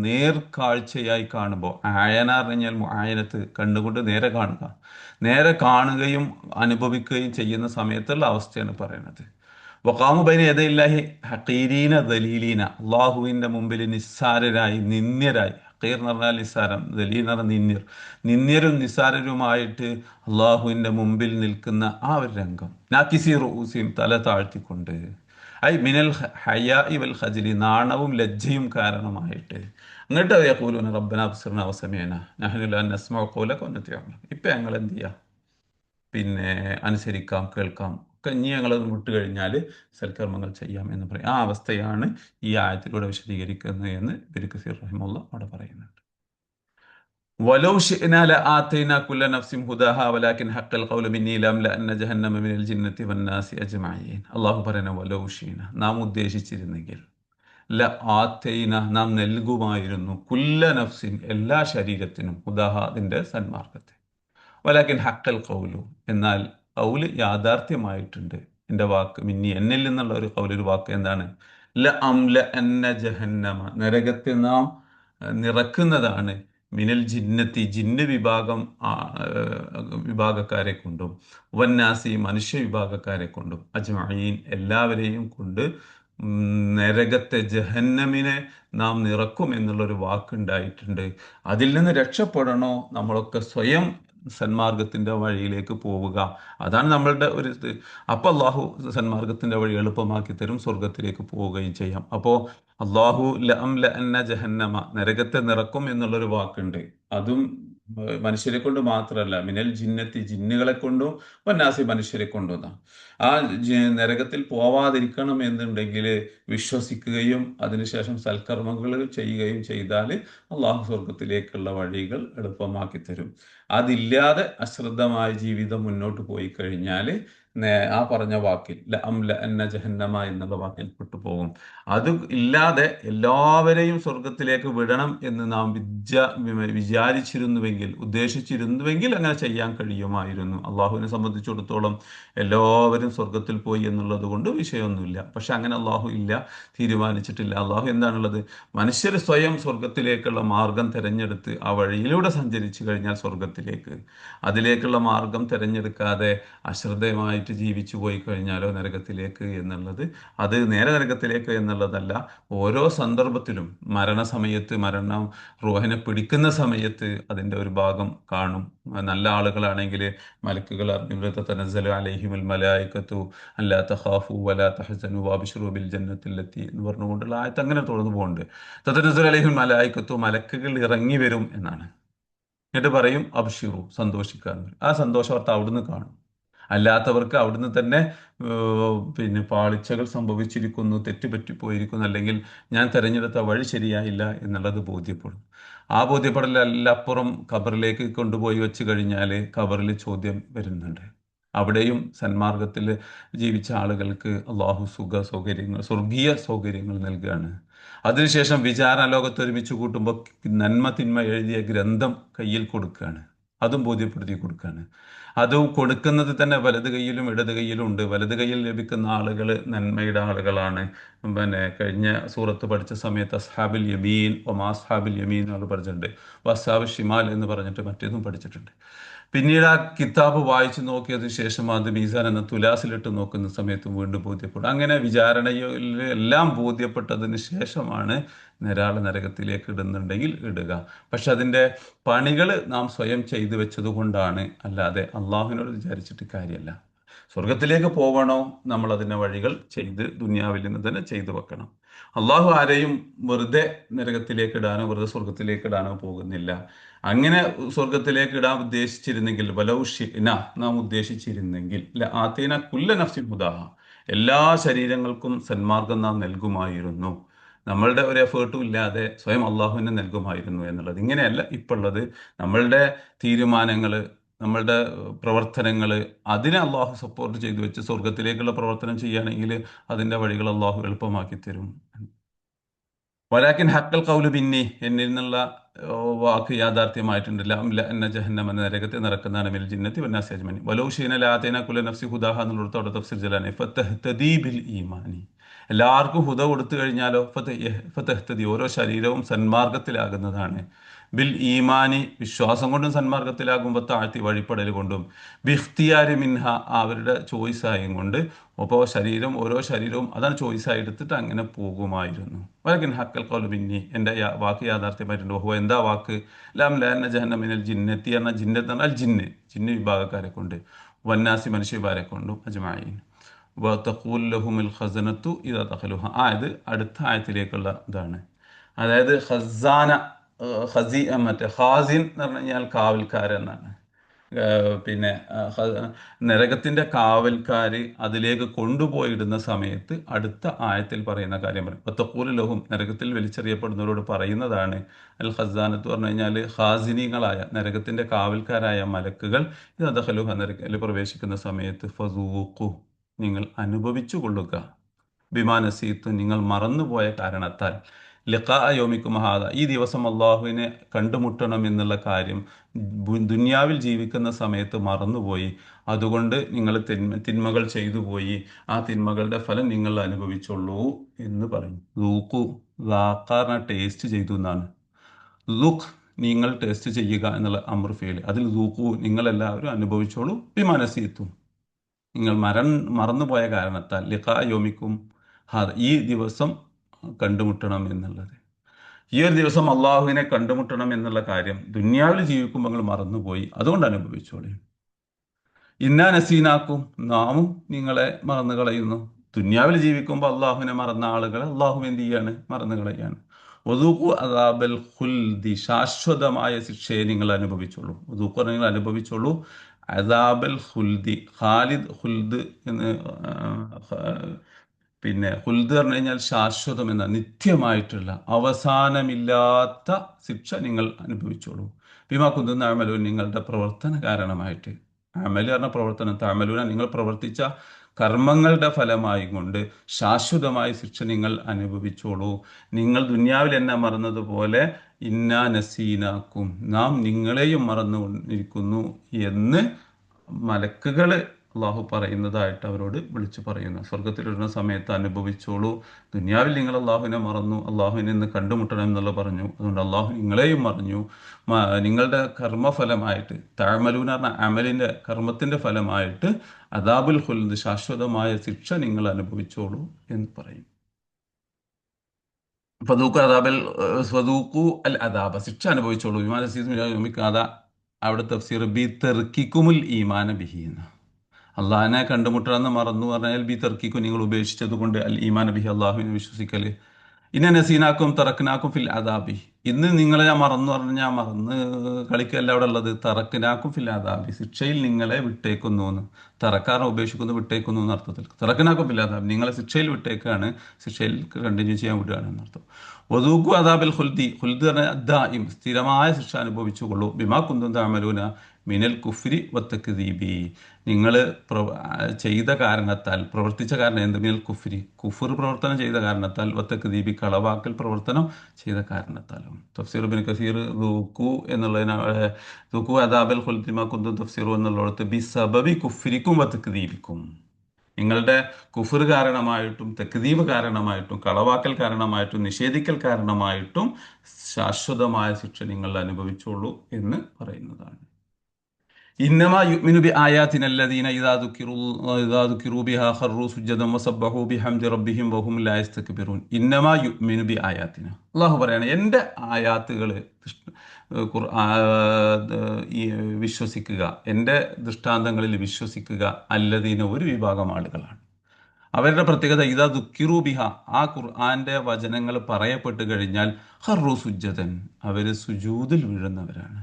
നേർക്കാഴ്ചയായി കാണുമ്പോൾ ആയന എന്ന് പറഞ്ഞാൽ ആയനത്ത് കണ്ടുകൊണ്ട് നേരെ കാണുക, നേരെ കാണുകയും അനുഭവിക്കുകയും ചെയ്യുന്ന സമയത്തുള്ള അവസ്ഥയാണ് പറയുന്നത്. വഖാമു ബൈന യദയില്ലാഹി ഹഖീരീന ദലീലീന അള്ളാഹുവിൻ്റെ മുമ്പിൽ നിസ്സാരരായി നിന്ദ്യരായി. ഹഖീർ എന്ന് പറഞ്ഞാൽ നിസ്സാരം, ദലീൽ എന്ന് പറഞ്ഞാൽ നിന്ദ്യർ, നിന്ദ്യരും നിസ്സാരരുമായിട്ട് അള്ളാഹുവിൻ്റെ മുമ്പിൽ നിൽക്കുന്ന ആ ഒരു രംഗം. നാക്കിസി റൂസിയും തല താഴ്ത്തിക്കൊണ്ട്, ഐ മിനൽ ഹയാഇ വൽ ഖജ്ലി നാണവും ലജ്ജയും കാരണമായിട്ട്. എന്നിട്ട് യഖൂലൂന റബ്ബന അബ്സിർനാ വസമിഅന നഹ്നു ലാ നസ്മഉ ഖൗലക വനതിഉ അമറക. ഇപ്പം ഞങ്ങൾ എന്ത് ചെയ്യുക, പിന്നെ അനുസരിക്കാം, കേൾക്കാം, ഒക്കെ ഇനി ഞങ്ങളത് വിട്ട് കഴിഞ്ഞാൽ സൽക്കർമ്മങ്ങൾ ചെയ്യാം എന്ന് പറയും. ആ അവസ്ഥയാണ് ഈ ആയത്തിലൂടെ വിശദീകരിക്കുന്നത് എന്ന് ഇബ്നു കസീർ റഹിമഹുല്ലാഹ് അവിടെ പറയുന്നുണ്ട്. വലൗ ശിഅ്നാ ലആതൈനാ കുല്ല നഫ്സിൻ ഹുദാഹാ വലാകിൻ ഹഖൽ ഖൗലു മിന്നീ ലംലഅന്ന ജഹന്നമ മിനൽ ജിന്നത്തി വന്നാസി അജ്മഈൻ. അല്ലാഹു പറയുന്ന വലൗ ശിഅ്നാ നാം ഉദ്ദേശിച്ചിരുന്നെങ്കിൽ, ലആതൈന നാം നൽകുമായിരുന്നു, കുല്ല നഫ്സിൻ എല്ലാ ശരീരത്തിനും, ഹുദാഹ അതിൻ്റെ സന്മാർഗത്തെ, വലാകിൻ ഹക്കൽ കൗലു എന്നാൽ കൗല് യാഥാർത്ഥ്യമായിട്ടുണ്ട്, എൻ്റെ വാക്ക് മിന്നി എന്നിൽ നിന്നുള്ള ഒരു കൗലൊരു വാക്ക് എന്താണ്, ല അംല അന്ന ജഹന്നമ നരകത്തെ നാം നിറക്കുന്നതാണ്, മിനൽ ജിന്നത്തി ജിന്ന് വിഭാഗം വിഭാഗക്കാരെ കൊണ്ടും, വന്നാസി മനുഷ്യ വിഭാഗക്കാരെ കൊണ്ടും, അജ്മഈൻ എല്ലാവരെയും കൊണ്ട് നരകത്തെ ജഹന്നമിനെ നാം നിറക്കും എന്നുള്ളൊരു വാക്കുണ്ടായിട്ടുണ്ട്. അതിൽ നിന്ന് രക്ഷപ്പെടണോ നമ്മളൊക്കെ സ്വയം സന്മാർഗത്തിൻ്റെ വഴിയിലേക്ക് പോവുക, അതാണ് നമ്മളുടെ ഒരു ഇത്. അപ്പോൾ അള്ളാഹു സന്മാർഗത്തിൻ്റെ വഴി എളുപ്പമാക്കി തരും, സ്വർഗത്തിലേക്ക് പോവുകയും ചെയ്യാം. അപ്പോൾ അള്ളാഹു ലഅംല അന്ന ജഹന്നമ നരകത്തെ നിറക്കും എന്നുള്ളൊരു വാക്കുണ്ട്. അതും മനുഷ്യരെ കൊണ്ട് മാത്രമല്ല, മിനൽ ജിന്നത്തി ജിന്നുകളെ കൊണ്ടും വന്നാസി മനുഷ്യരെ കൊണ്ടും. ആ നരകത്തിൽ പോവാതിരിക്കണം എന്നുണ്ടെങ്കിൽ വിശ്വസിക്കുകയും അതിനുശേഷം സൽക്കർമ്മങ്ങൾ ചെയ്യുകയും ചെയ്താൽ അള്ളാഹു സ്വർഗത്തിലേക്കുള്ള വഴികൾ എളുപ്പമാക്കി തരും. അതില്ലാതെ അശ്രദ്ധമായ ജീവിതം മുന്നോട്ട് പോയി കഴിഞ്ഞാൽ ആ പറഞ്ഞ വാക്കിൽ അംല അന്ന ജഹന്നമ എന്നുള്ള വാക്കിൽ പെട്ടുപോകും. അത് ഇല്ലാതെ എല്ലാവരെയും സ്വർഗത്തിലേക്ക് വിടണം എന്ന് നാം വിചാരിച്ചിരുന്നുവെങ്കിൽ, ഉദ്ദേശിച്ചിരുന്നുവെങ്കിൽ അങ്ങനെ ചെയ്യാൻ കഴിയുമായിരുന്നു. അള്ളാഹുവിനെ സംബന്ധിച്ചിടത്തോളം എല്ലാവരും സ്വർഗത്തിൽ പോയി എന്നുള്ളത് കൊണ്ട് വിഷയമൊന്നുമില്ല. പക്ഷെ അങ്ങനെ അള്ളാഹു ഇല്ല, തീരുമാനിച്ചിട്ടില്ല. അള്ളാഹു എന്താണുള്ളത്, മനുഷ്യർ സ്വയം സ്വർഗത്തിലേക്കുള്ള മാർഗം തിരഞ്ഞെടുത്ത് ആ വഴിയിലൂടെ സഞ്ചരിച്ചു കഴിഞ്ഞാൽ സ്വർഗത്തിലേക്ക്, അതിലേക്കുള്ള മാർഗം തിരഞ്ഞെടുക്കാതെ അശ്രദ്ധമായിട്ട് ജീവിച്ചു പോയി കഴിഞ്ഞാലോ നരകത്തിലേക്ക് എന്നുള്ളത്, അത് നേരെ നരകത്തിലേക്ക് എന്നുള്ളതല്ല. ഓരോ സന്ദർഭത്തിലും മരണസമയത്ത്, മരണം റൂഹിനെ പിടിക്കുന്ന സമയത്ത് അതിൻ്റെ ഒരു ഭാഗം കാണും. നല്ല ആളുകളാണെങ്കിൽ മലക്കുകൾ തനസ്സലു അലൈഹിമുൽ മലായികത്തു അല്ലാ തഖാഫു വലാ തഹ്സനു വഅബ്ശിറൂ ബിൽ ജന്നത്തില്ലത്തി എന്ന് പറഞ്ഞുകൊണ്ടുള്ള ആയത്ത് അങ്ങനെ തുടർന്നു പോകുന്നുണ്ട്. തതനസ്സലു അലൈഹിമുൽ മലായികത്തു മലക്കുകൾ ഇറങ്ങി വരും എന്നാണ്. എന്നിട്ട് പറയും അബ്ശിറു സന്തോഷിക്കാൻ. ആ സന്തോഷ വാർത്ത അവിടുന്ന് കാണും. അല്ലാത്തവർക്ക് അവിടുന്ന് തന്നെ പിന്നെ പാളിച്ചകൾ സംഭവിച്ചിരിക്കുന്നു, തെറ്റുപറ്റിപ്പോയിരിക്കുന്നു, അല്ലെങ്കിൽ ഞാൻ തിരഞ്ഞെടുത്ത വഴി ശരിയായില്ല എന്നുള്ളത് ബോധ്യപ്പെടും. ആ ബോധ്യപ്പെടലപ്പുറം ഖബറിലേക്ക് കൊണ്ടുപോയി വെച്ച് കഴിഞ്ഞാൽ ഖബറിൽ ചോദ്യം വരുന്നുണ്ട്. അവിടെയും സന്മാർഗത്തിൽ ജീവിച്ച ആളുകൾക്ക് അള്ളാഹു സൗകര്യങ്ങൾ, സ്വർഗീയ സൗകര്യങ്ങൾ നൽകുകയാണ്. അതിനുശേഷം വിചാരണ ലോകത്ത് ഒരുമിച്ച് കൂട്ടുമ്പോൾ നന്മ തിന്മ എഴുതിയ ഗ്രന്ഥം കയ്യിൽ കൊടുക്കുകയാണ്, അതും ബോധ്യപ്പെടുത്തി കൊടുക്കുകയാണ്. അതും കൊടുക്കുന്നത് തന്നെ വലത് കൈയിലും ഇടത് കൈയിലും ഉണ്ട്. വലത് കൈയിൽ ലഭിക്കുന്ന ആളുകൾ നന്മയുടെ ആളുകളാണ്. പിന്നെ കഴിഞ്ഞ സൂറത്ത് പഠിച്ച സമയത്ത് അസ്ഹാബുൽ യമീൻ ഒമാസ്ഹാബുൽ യമീൻ എന്ന് പറഞ്ഞിട്ടുണ്ട്, വസ്ഹാബ് ഷിമാൽ എന്ന് പറഞ്ഞിട്ട് മറ്റേതും പഠിച്ചിട്ടുണ്ട്. പിന്നീട് ആ കിതാബ് വായിച്ചു നോക്കിയതിനു ശേഷം അത് മീസാൻ എന്ന തുലാസിലിട്ട് നോക്കുന്ന സമയത്തും വീണ്ടും ബോധ്യപ്പെടും. അങ്ങനെ വിചാരണയിൽ എല്ലാം ബോധ്യപ്പെട്ടതിന് ശേഷമാണ് ഒരാൾ നരകത്തിലേക്ക് ഇടുന്നുണ്ടെങ്കിൽ ഇടുക. പക്ഷെ അതിൻ്റെ പണികൾ നാം സ്വയം ചെയ്തു വെച്ചത് കൊണ്ടാണ്, അല്ലാതെ അള്ളാഹുവിനോട് വിചാരിച്ചിട്ട് കാര്യമല്ല. സ്വർഗത്തിലേക്ക് പോകണോ, നമ്മൾ അതിൻ്റെ വഴികൾ ചെയ്ത് ദുനിയാവിൽ നിന്ന് തന്നെ ചെയ്തു വെക്കണം. അള്ളാഹു ആരെയും വെറുതെ നരകത്തിലേക്ക് ഇടാനോ വെറുതെ സ്വർഗത്തിലേക്ക് ഇടാനോ പോകുന്നില്ല. അങ്ങനെ സ്വർഗത്തിലേക്ക് ഇടാൻ ഉദ്ദേശിച്ചിരുന്നെങ്കിൽ, വലൗഷിന നാം ഉദ്ദേശിച്ചിരുന്നെങ്കിൽ, ആതീന കുല്ല നഫ്സിൻ ഹുദാഹ എല്ലാ ശരീരങ്ങൾക്കും സന്മാർഗം നാം നൽകുമായിരുന്നു. നമ്മളുടെ ഒരു എഫേർട്ടും ഇല്ലാതെ സ്വയം അള്ളാഹുവിനെ നൽകുമായിരുന്നു എന്നുള്ളത്. ഇങ്ങനെയല്ല ഇപ്പോൾ ഉള്ളത്. നമ്മളുടെ തീരുമാനങ്ങൾ, നമ്മളുടെ പ്രവർത്തനങ്ങൾ, അതിനെ അള്ളാഹു സപ്പോർട്ട് ചെയ്തു വെച്ച് സ്വർഗത്തിലേക്കുള്ള പ്രവർത്തനം ചെയ്യുകയാണെങ്കിൽ അതിൻ്റെ വഴികൾ അള്ളാഹു എളുപ്പമാക്കി തരും. വലാക്കിൻ ഹക്കൽ കൗലു ബിന്നി എന്നിൽ നിന്നുള്ള വാക്ക് യാഥാർത്ഥ്യമായിട്ടുണ്ട് എന്ന ജഹന്നം എന്ന നരകത്തെ നിറക്കുന്നതാണ് മിൽ ജിന്നത്തി വന്നാസി അജ്മനി വലൗ ഷീന ലാതേന കുല നഫ്സി ഹുദാഹ എന്നുള്ളടത്തോടെ തഫ്സീർ ജലാനി ഫതഹ്തദീ ബിൽ ഈമാനി എല്ലാവർക്കും ഹുദ കൊടുത്തു കഴിഞ്ഞാലോ ഫതഹ്തദി ഓരോ ശരീരവും സന്മാർഗത്തിലാകുന്നതാണ് ബിൽ ഈമാനി വിശ്വാസം കൊണ്ടും സന്മാർഗത്തിലാകുമ്പോൾ താഴ്ത്തി വഴിപ്പെടൽ കൊണ്ടും ബിഖ്തിയാരി മിൻഹ അവരുടെ ചോയ്സായും കൊണ്ട് അപ്പോൾ ഓരോ ശരീരവും അതാണ് ചോയ്സായി എടുത്തിട്ട് അങ്ങനെ പോകുമായിരുന്നു വലക്കിൻ ഹക്കൽ കൗലു ബിന്നി എൻ്റെ വാക്ക് യാഥാർത്ഥ്യമായിട്ടുണ്ട് ഓഹോ എന്താ വാക്ക് ലാം ലാന ജഹന്നമിനൽ ജിന്നത്തി എന്ന ജിന്നത്ത് എന്നാൽ ജിന്ന് വിഭാഗക്കാരെ കൊണ്ട് വന്നാസി മനുഷ്യന്മാരെ കൊണ്ടും അജ്മായിൻ വതഖൂൽ ലഹുമുൽ ഖസനത്തു ഇദാ ദഖലുഹ ഇത് അടുത്ത ആയത്തിലേക്കുള്ള ഇതാണ്. അതായത് ഖസാന മറ്റേ ഖാസിൻ എന്ന് പറഞ്ഞു കഴിഞ്ഞാൽ കാവൽക്കാരൻ എന്നാണ്. പിന്നെ നരകത്തിന്റെ കാവൽക്കാര് അതിലേക്ക് കൊണ്ടുപോയിടുന്ന സമയത്ത് അടുത്ത ആയത്തിൽ പറയുന്ന കാര്യം പറയും. വതഖൂൽ ലഹും നരകത്തിൽ വലിച്ചെറിയപ്പെടുന്നവരോട് പറയുന്നതാണ് അൽ ഖസാനത്ത് പറഞ്ഞു കഴിഞ്ഞാൽ ഖാസിനികളായ നരകത്തിന്റെ കാവൽക്കാരായ മലക്കുകൾ ഇത് ദഖലുഹ നരകത്തിൽ പ്രവേശിക്കുന്ന സമയത്ത് ഫസൂഖു നിങ്ങൾ അനുഭവിച്ചു കൊള്ളുക ബിമാനസീത്ത് നിങ്ങൾ മറന്നുപോയ കാരണത്താൽ ലിഖാ യൗമിക്കും ഹാദ ഈ ദിവസം അള്ളാഹുവിനെ കണ്ടുമുട്ടണം എന്നുള്ള കാര്യം ദുനിയാവിൽ ജീവിക്കുന്ന സമയത്ത് മറന്നുപോയി. അതുകൊണ്ട് നിങ്ങൾ തിന്മകൾ ചെയ്തു പോയി. ആ തിന്മകളുടെ ഫലം നിങ്ങൾ അനുഭവിച്ചുള്ളൂ എന്ന് പറയും. ലൂക്കു ലാക്കാറിനെ ടേസ്റ്റ് ചെയ്തു എന്നാണ്. ലുക്ക് നിങ്ങൾ ടേസ്റ്റ് ചെയ്യുക എന്നുള്ള അമർ ഫീൽ അതിൽ ലൂക്കു നിങ്ങളെല്ലാവരും അനുഭവിച്ചോളൂ ബിമാനസീത്തും നിങ്ങൾ മറന്നുപോയ കാരണത്താൽ ലിഖാ യോമിക്കും ഈ ദിവസം കണ്ടുമുട്ടണം എന്നുള്ളത്. ഈ ഒരു ദിവസം അള്ളാഹുവിനെ കണ്ടുമുട്ടണം എന്നുള്ള കാര്യം ദുന്യാവിൽ ജീവിക്കുമ്പോൾ നിങ്ങൾ മറന്നുപോയി. അതുകൊണ്ട് അനുഭവിച്ചോളി. ഇന്നാ നസീനാക്കും നാമും നിങ്ങളെ മറന്നു കളയുന്നു. ദുന്യാവിൽ ജീവിക്കുമ്പോൾ അള്ളാഹുവിനെ മറന്ന ആളുകളെ അള്ളാഹു എന്ത് ചെയ്യാണ്? മറന്നു കളയാണ്. ഒതുക്കു അദാബൽ ഖുൽദി ശാശ്വതമായ ശിക്ഷയെ നിങ്ങൾ അനുഭവിച്ചോളൂ. ഒതുക്കു നിങ്ങൾ അനുഭവിച്ചോളൂ അദാബൽ ഖുൽദി ഖാലിദ് ഖുൽദ് എന്ന് പിന്നെ ഖുൽദ് പറഞ്ഞു കഴിഞ്ഞാൽ ശാശ്വതം എന്ന നിത്യമായിട്ടുള്ള അവസാനമില്ലാത്ത ശിക്ഷ നിങ്ങൾ അനുഭവിച്ചോളൂ. ബിമാ കുന്തും തഅമലൂൻ നിങ്ങളുടെ പ്രവർത്തന കാരണമായിട്ട്. അമല് പറഞ്ഞ പ്രവർത്തനം, തഅമലൂന നിങ്ങൾ പ്രവർത്തിച്ച കർമ്മങ്ങളുടെ ഫലമായി കൊണ്ട് ശാശ്വതമായ ശിക്ഷ നിങ്ങൾ അനുഭവിച്ചോളൂ. നിങ്ങൾ ദുന്യാവിൽ എന്നെ മറന്നതുപോലെ ഇന്നാ നസീനാക്കും നാം നിങ്ങളെയും മറന്നുകൊണ്ടിരിക്കുന്നു എന്ന് മലക്കുകൾ അള്ളാഹു പറയുന്നതായിട്ട് അവരോട് വിളിച്ചു പറയുന്നു. സ്വർഗത്തിലിടുന്ന സമയത്ത് അനുഭവിച്ചോളൂ. ദുന്യാവിൽ നിങ്ങൾ അള്ളാഹുവിനെ മറന്നു, അള്ളാഹുവിനെ ഇന്ന് കണ്ടുമുട്ടണം എന്നുള്ള പറഞ്ഞു. അതുകൊണ്ട് അള്ളാഹു നിങ്ങളെയും മറഞ്ഞു. നിങ്ങളുടെ കർമ്മഫലമായിട്ട് തഅമലൂന പറഞ്ഞ അമലിൻ്റെ കർമ്മത്തിൻ്റെ ഫലമായിട്ട് അദാബുൽ ഖുൽദ് ശാശ്വതമായ ശിക്ഷ നിങ്ങൾ അനുഭവിച്ചോളൂ എന്ന് പറയും. ഫദൂഖു അദാബൽ ഫദൂഖു അൽ അദാബ ശിക്ഷ അനുഭവിച്ചോളൂ. വിമാനസീമിക്കാത അവിടെ തഫ്സീർ ബി തെർക്കിക്കുമുൽ ഈമാന ബിഹി എന്ന അള്ളാഹിനെ കണ്ടുമുട്ടണമെന്ന് മറന്നു പറഞ്ഞാൽ ബി തെർക്കിക്കും നിങ്ങൾ ഉപേക്ഷിച്ചത് കൊണ്ട് അൽ ഈമാന ബിഹി അള്ളാഹുവിനെ വിശ്വസിക്കല്. ഇന്ന നസീനാക്കും തറക്കിനാക്കും ഫിൽ അദാബി ഇന്ന് നിങ്ങളെ ഞാൻ മറന്നു പറഞ്ഞാൽ മറന്ന് കളിക്കല്ല അവിടെ ഉള്ളത്. തറക്കിനാക്കും ഫിൽ അദാബി ശിക്ഷയിൽ നിങ്ങളെ വിട്ടേക്കുന്നു എന്ന്. തറക്കാരനെ ഉപേക്ഷിക്കുന്നു വിട്ടേക്കുന്നു എന്ന അർത്ഥത്തിൽ. തറക്കിനാക്കും ഫിൽ അദാബി നിങ്ങളെ ശിക്ഷയിൽ വിട്ടേക്കാണ്, ശിക്ഷയിൽ കണ്ടിന്യൂ ചെയ്യാൻ വിടുകയാണ് എന്നർത്ഥം. വദൂഖു അദാബൽ ഖുൽദി ഖുൽദ് ദായിം സ്ഥിരമായ ശിക്ഷ അനുഭവിച്ചുകൊള്ളൂ. ബിമാ കുന്തും തഅമലൂന മിനൽ കുഫ്രി വത്തക്ദീബി നിങ്ങൾ ചെയ്ത കാരണത്താൽ പ്രവർത്തിച്ച കാരണം എന്ത്? മിനൽ കുഫ്രി കുഫർ പ്രവർത്തനം ചെയ്ത കാരണത്താൽ വത്തക്ദീബി കളവാക്കൽ പ്രവർത്തനം ചെയ്ത കാരണത്താലും. തഫ്സീർ ഇബ്നു കസീർ ദൂഖു എന്നുള്ളതിന് ദൂഖു അദാബൽ ഖുൽദി ബിമാ കുന്തും തഫ്സീറു എന്നുള്ളിടത്ത് ബിസബബി കുഫ്രിക്കും വത്തക്ദീബിക്കും നിങ്ങളുടെ കുഫർ കാരണമായിട്ടും തക്ദീബ് കാരണമായിട്ടും കളവാക്കൽ കാരണമായിട്ടും നിഷേധിക്കൽ കാരണമായിട്ടും ശാശ്വതമായ ശിക്ഷ നിങ്ങൾ അനുഭവിച്ചോളൂ എന്ന് പറയുന്നതാണ്. ഇന്നമാ യുഅ്മിനു ബി ആയാതിനല്ലദീന ഇദാ ദുകിറൂ ബിഹാ ഖറൂ സുജ്ജദൻ വസബ്ബഹൂ ബിഹംദി റബ്ബിഹിം വഹും ലാ യസ്തക്ബിറൂൻ. ഇന്നമാ യുഅ്മിനു ബി ആയാതിന അല്ലാഹു പറയാണ് എൻ്റെ ആയാത്തുകൾ വിശ്വസിക്കുക, എൻ്റെ ദൃഷ്ടാന്തങ്ങളിൽ വിശ്വസിക്കുക അല്ലദീന ഒരു വിഭാഗം ആളുകളാണ്. അവരുടെ പ്രത്യേകത ഇദാ ദുക്കിറൂ ബിഹ ആ ഖുർആന്റെ വചനങ്ങൾ പറയപ്പെട്ട് കഴിഞ്ഞാൽ ഖറൂ സുജ്ജദൻ അവർ സുജൂദിൽ വീഴുന്നവരാണ്.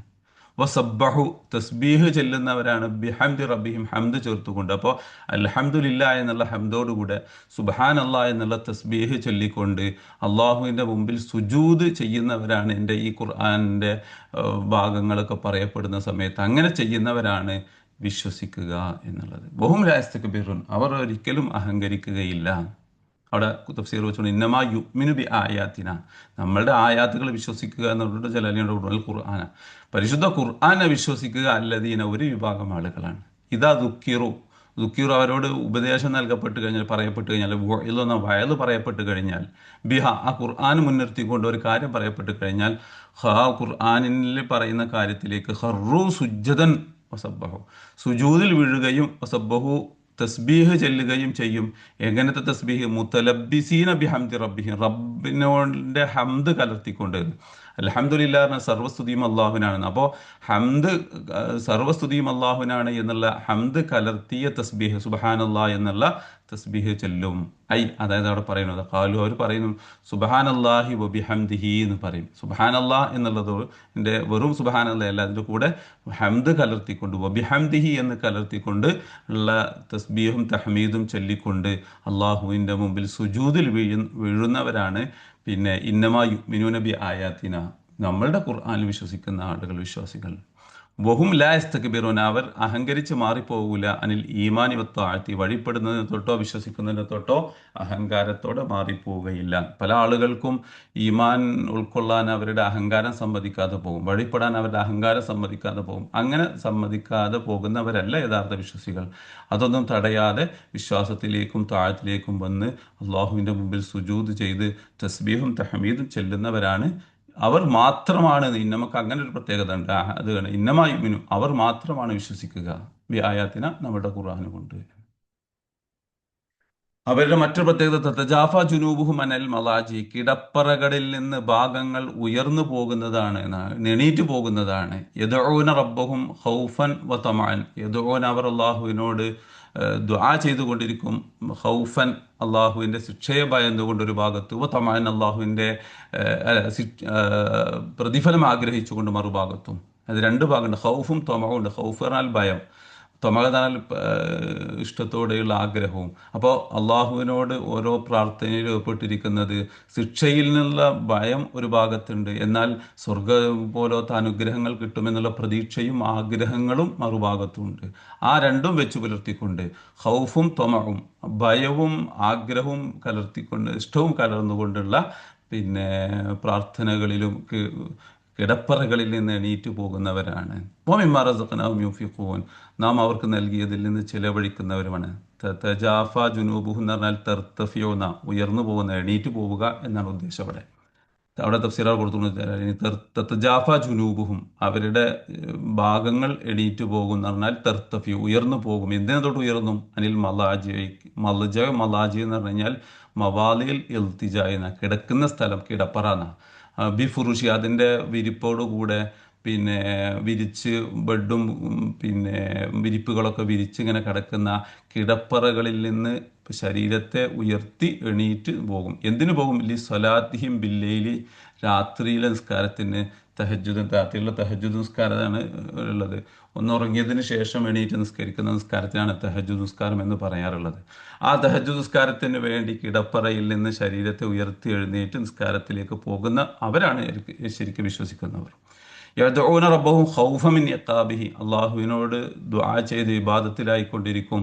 വസബ്ബഹു തസ്ബീഹ് ചെല്ലുന്നവരാണ് ബിഹംദി റബ്ബിഹിം ഹംദ് ചേർത്തുകൊണ്ട്. അപ്പോൾ അൽഹംദുലില്ലാ എന്നുള്ള ഹംദോടുകൂടെ സുബ്ഹാനല്ലാഹ് എന്നുള്ള തസ്ബീഹ് ചൊല്ലിക്കൊണ്ട് അള്ളാഹുവിൻ്റെ മുമ്പിൽ സുജൂദ് ചെയ്യുന്നവരാണ് എൻ്റെ ഈ ഖുർആനിൻ്റെ ഭാഗങ്ങളൊക്കെ പറയപ്പെടുന്ന സമയത്ത്. അങ്ങനെ ചെയ്യുന്നവരാണ് വിശ്വസിക്കുക എന്നുള്ളത്. വഹും ലാ യസ്തക്ബിറൂൻ അവർ ഒരിക്കലും അഹങ്കരിക്കുകയില്ല. അവിടെ തഫ്സീർ വെച്ചുകൊണ്ട് ഇന്നമാ യുഅ്മിനു ബി ആയാത്തിന, നമ്മളുടെ ആയാത്തുകൾ വിശ്വസിക്കുക എന്നുള്ളത് ജലാലിയുടെ കൂടുതൽ ഖുർആന, പരിശുദ്ധ ഖുർആനെ വിശ്വസിക്കുക അല്ലദീന ഒരു വിഭാഗം ആളുകളാണ്. ഇതാ ദുഃഖീറു അവരോട് ഉപദേശം നൽകപ്പെട്ട് കഴിഞ്ഞാൽ, പറയപ്പെട്ട് കഴിഞ്ഞാൽ, ഇതൊന്ന വയല് പറയപ്പെട്ട് കഴിഞ്ഞാൽ, ബിഹ ആ ഖുർആൻ മുൻനിർത്തിക്കൊണ്ട് ഒരു കാര്യം പറയപ്പെട്ട് കഴിഞ്ഞാൽ, ഖുർആനിൽ പറയുന്ന കാര്യത്തിലേക്ക് ഹർറു സുജ്ജതൻ വസബ്ബഹു, സുജൂദിൽ വീഴുകയും വസബ്ബഹു തസ്ബീഹ് ചെല്ലുകയും ചെയ്യും. എങ്ങനത്തെ തസ്ബീഹ്? മുത്തലബ്ബിസീന ബിഹംദി റബ്ബിഹിം, റബ്ബിനോടെ ഹംദ് കലർത്തിക്കൊണ്ട്. അൽഹംദുലില്ലാ പറഞ്ഞ സർവ്വസ്തുതിയും അള്ളാഹുവിനാണ്. അപ്പോൾ ഹംദ്, സർവ്വസ്തുതിയും അള്ളാഹുവിനാണ് എന്നുള്ള ഹംദ് കലർത്തിയ തസ്ബീഹ്, സുബ്ഹാനല്ലാ എന്നുള്ള തസ്ബീഹ് ചെല്ലും. അതായത് അവിടെ പറയുന്നത് ഖാലു, അവർ പറയുന്നു സുബ്ഹാനല്ലാഹി വബിഹംദിഹി എന്ന് പറയും. സുബ്ഹാനല്ലാ എന്നുള്ളത് വെറും സുബ്ഹാനല്ലാ അല്ല, അതിൻ്റെ കൂടെ ഹംദ് കലർത്തിക്കൊണ്ട് വബിഹംദിഹി എന്ന് കലർത്തിക്കൊണ്ട് ഉള്ള തസ്ബീഹും തഹ്മീദും ചൊല്ലിക്കൊണ്ട് അള്ളാഹുവിൻ്റെ മുമ്പിൽ സുജൂദിൽ വീഴുന്നവരാണ്. പിന്നെ ഇന്നമാ യുഅ്മിനൂന ബി ആയാത്തിന, നമ്മളുടെ ഖുർആനിൽ വിശ്വസിക്കുന്ന ആളുകൾ, വിശ്വാസികൾ. വഹും ലാ യസ്തക്ബിറൂന, അവർ അഹങ്കരിച്ച് മാറിപ്പോകൂല. അനിൽ ഈമാനി വത്താഅത്തി, വഴിപ്പെടുന്നതിന് തൊട്ടോ വിശ്വസിക്കുന്നതിന് തൊട്ടോ അഹങ്കാരത്തോടെ മാറിപ്പോവുകയില്ല. പല ആളുകൾക്കും ഈമാൻ ഉൾക്കൊള്ളാൻ അവരുടെ അഹങ്കാരം സമ്മതിക്കാതെ പോകും, വഴിപ്പെടാൻ അവരുടെ അഹങ്കാരം സമ്മതിക്കാതെ പോകും. അങ്ങനെ സമ്മതിക്കാതെ പോകുന്നവരല്ല യഥാർത്ഥ വിശ്വസികൾ. അതൊന്നും തടയാതെ വിശ്വാസത്തിലേക്കും താഴത്തിലേക്കും വന്ന് അള്ളാഹുവിൻ്റെ മുമ്പിൽ സുജൂദ് ചെയ്ത് തസ്ബീഹും തഹ്മീദും ചെല്ലുന്നവരാണ്. അവർ മാത്രമാണ്, നമുക്ക് അങ്ങനെ ഒരു പ്രത്യേകത ഉണ്ട്. അത് ഇന്നമായി മിനു, അവർ മാത്രമാണ് വിശ്വസിക്കുക ബി ആയാത്തിന, നമ്മുടെ ഖുർആൻ കൊണ്ട്. അവരുടെ മറ്റൊരു പ്രത്യേകത തതജാഫ ജുനൂബുഹും അനൽ മലാജി, കിടപ്പറകളിൽ നിന്ന് ഭാഗങ്ങൾ ഉയർന്നു പോകുന്നതാണ്, എണീറ്റ് പോകുന്നതാണ്. യദഊന റബ്ബഹും ഖൗഫൻ വ തമഅൻ, യദഊന, അവർ അള്ളാഹുവിനോട് ദുആ ചെയ്തുകൊണ്ടിരിക്കും. ഖൗഫൻ, അള്ളാഹുവിൻ്റെ ശിക്ഷയെ ഭയന്നുകൊണ്ടൊരു ഭാഗത്ത്, വ തമഅൻ, അള്ളാഹുവിൻ്റെ പ്രതിഫലം ആഗ്രഹിച്ചുകൊണ്ട് മറുഭാഗത്തും. അത് രണ്ട് ഭാഗമുണ്ട്, ഖൗഫും തമഉം ഉണ്ട്. ഖൗഫ് പറഞ്ഞാൽ ഭയം, തമഅനാൽ ഇഷ്ടത്തോടെയുള്ള ആഗ്രഹവും. അപ്പോൾ അള്ളാഹുവിനോട് ഓരോ പ്രാർത്ഥനയിൽ ഏർപ്പെട്ടിരിക്കുന്നത് ശിക്ഷയിൽ നിന്നുള്ള ഭയം ഒരു ഭാഗത്തുണ്ട്, എന്നാൽ സ്വർഗം പോലത്തെ അനുഗ്രഹങ്ങൾ കിട്ടുമെന്നുള്ള പ്രതീക്ഷയും ആഗ്രഹങ്ങളും മറുഭാഗത്തുമുണ്ട്. ആ രണ്ടും വെച്ച് പുലർത്തിക്കൊണ്ട് ഖൗഫും തമഉം, ഭയവും ആഗ്രഹവും കലർത്തിക്കൊണ്ട്, ഇഷ്ടവും കലർന്നുകൊണ്ടുള്ള പിന്നെ പ്രാർത്ഥനകളിലും കിടപ്പറകളിൽ നിന്ന് എണീറ്റ് പോകുന്നവരാണ്. വമിമ്മാ റസഖ്നാഹും യുൻഫിഖൂൻ, നാം അവർക്ക് നൽകിയതിൽ നിന്ന് ചിലവഴിക്കുന്നവരുമാണ്. തജാഫ ജുനൂബുഹും എന്ന് പറഞ്ഞാൽ തർത്തഫിയൂന, ഉയർന്നു പോകുന്ന, എണീറ്റ് പോവുക എന്നാണ് ഉദ്ദേശം. അവിടെ തഫ്സീറുകൾ കൊടുത്തു. തജാഫ ജുനൂബുഹും, അവരുടെ ഭാഗങ്ങൾ എണീറ്റ് പോകും എന്ന് പറഞ്ഞാൽ തർത്തഫി, ഉയർന്നു പോകും. എന്തിനെ തൊട്ട് ഉയർന്നു? അനിൽ മലാജി, മലാജി എന്ന് പറഞ്ഞു കഴിഞ്ഞാൽ മവാലിൽ ഇൽത്തിജ എന്ന, കിടക്കുന്ന സ്ഥലം, കിടപ്പറ. ബി ഫുറുഷി, അതിൻ്റെ വിരിപ്പോടുകൂടെ പിന്നെ വിരിച്ച് ബെഡും പിന്നെ വിരിപ്പുകളൊക്കെ വിരിച്ച് ഇങ്ങനെ കിടക്കുന്ന കിടപ്പറകളിൽ നിന്ന് ശരീരത്തെ ഉയർത്തി എണീറ്റ് പോകും. എന്തിനു പോകും? ലി സ്വലാത്തിഹിം ബില്ലയിലി, രാത്രിയിലെ നിസ്കാരത്തിന്. രാത്രിയിലെ തഹജ്ജുദ് നിസ്കാരമാണ് ഉള്ളത്. ഒന്നുറങ്ങിയതിന് ശേഷം എണീറ്റ് നിസ്കരിക്കുന്ന നിസ്കാരത്തിനാണ് തഹജ്ജുദ് നിസ്കാരം എന്ന് പറയാറുള്ളത്. ആ തഹജ്ജുദ് നിസ്കാരത്തിന് വേണ്ടി കിടപ്പറയിൽ നിന്ന് ശരീരത്തെ ഉയർത്തി എഴുന്നേറ്റ് നിസ്കാരത്തിലേക്ക് പോകുന്ന അവരാണ് ശരിക്കും വിശ്വസിക്കുന്നവർ. യദ്ഊന റബ്ബഹും ഖൗഫൻ മിൻ ഇഖാബിഹി, അള്ളാഹുവിനോട് ദുആ ചെയ്ത് ഇബാദത്തിലായിക്കൊണ്ടിരിക്കും.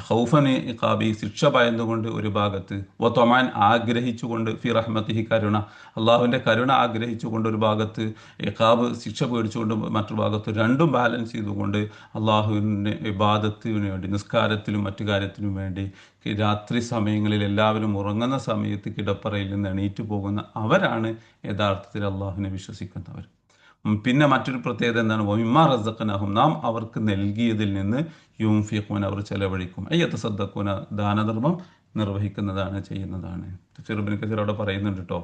ഖൗഫൻ മിൻ ഇഖാബിഹി, ശിക്ഷ ഭയന്നുകൊണ്ട് ഒരു ഭാഗത്ത്. വ തമഅൻ, ആഗ്രഹിച്ചുകൊണ്ട്, ഫി റഹ്മത്തിഹി, കരുണ, അള്ളാഹുവിൻ്റെ കരുണ ആഗ്രഹിച്ചുകൊണ്ട് ഒരു ഭാഗത്ത്, ഇഖാബ്, ശിക്ഷ പേടിച്ചുകൊണ്ട് മറ്റൊരു ഭാഗത്ത്. രണ്ടും ബാലൻസ് ചെയ്തുകൊണ്ട് അള്ളാഹുവിൻ്റെ ഇബാദത്തിന് വേണ്ടി, നിസ്കാരത്തിലും മറ്റു കാര്യത്തിനും വേണ്ടി രാത്രി സമയങ്ങളിൽ എല്ലാവരും ഉറങ്ങുന്ന സമയത്ത് കിടപ്പറയിൽ നിന്ന് എണീറ്റ് പോകുന്ന അവരാണ് യഥാർത്ഥത്തിൽ അള്ളാഹുവിനെ വിശ്വസിക്കുന്നവർ. പിന്നെ മറ്റൊരു പ്രത്യേകത എന്താണ്? വമിമ്മാ റസഖ്നാഹും, നാം അവർക്ക് നൽകിയതിൽ നിന്ന് യുൻഫിഖൂന, അവർ ചെലവഴിക്കും. യതസദ്ദഖൂന, ദാനധർമ്മം നിർവഹിക്കുന്നതാണ്, ചെയ്യുന്നതാണ്. ഇബ്നു കസീർ അവിടെ പറയുന്നുണ്ട് കേട്ടോ.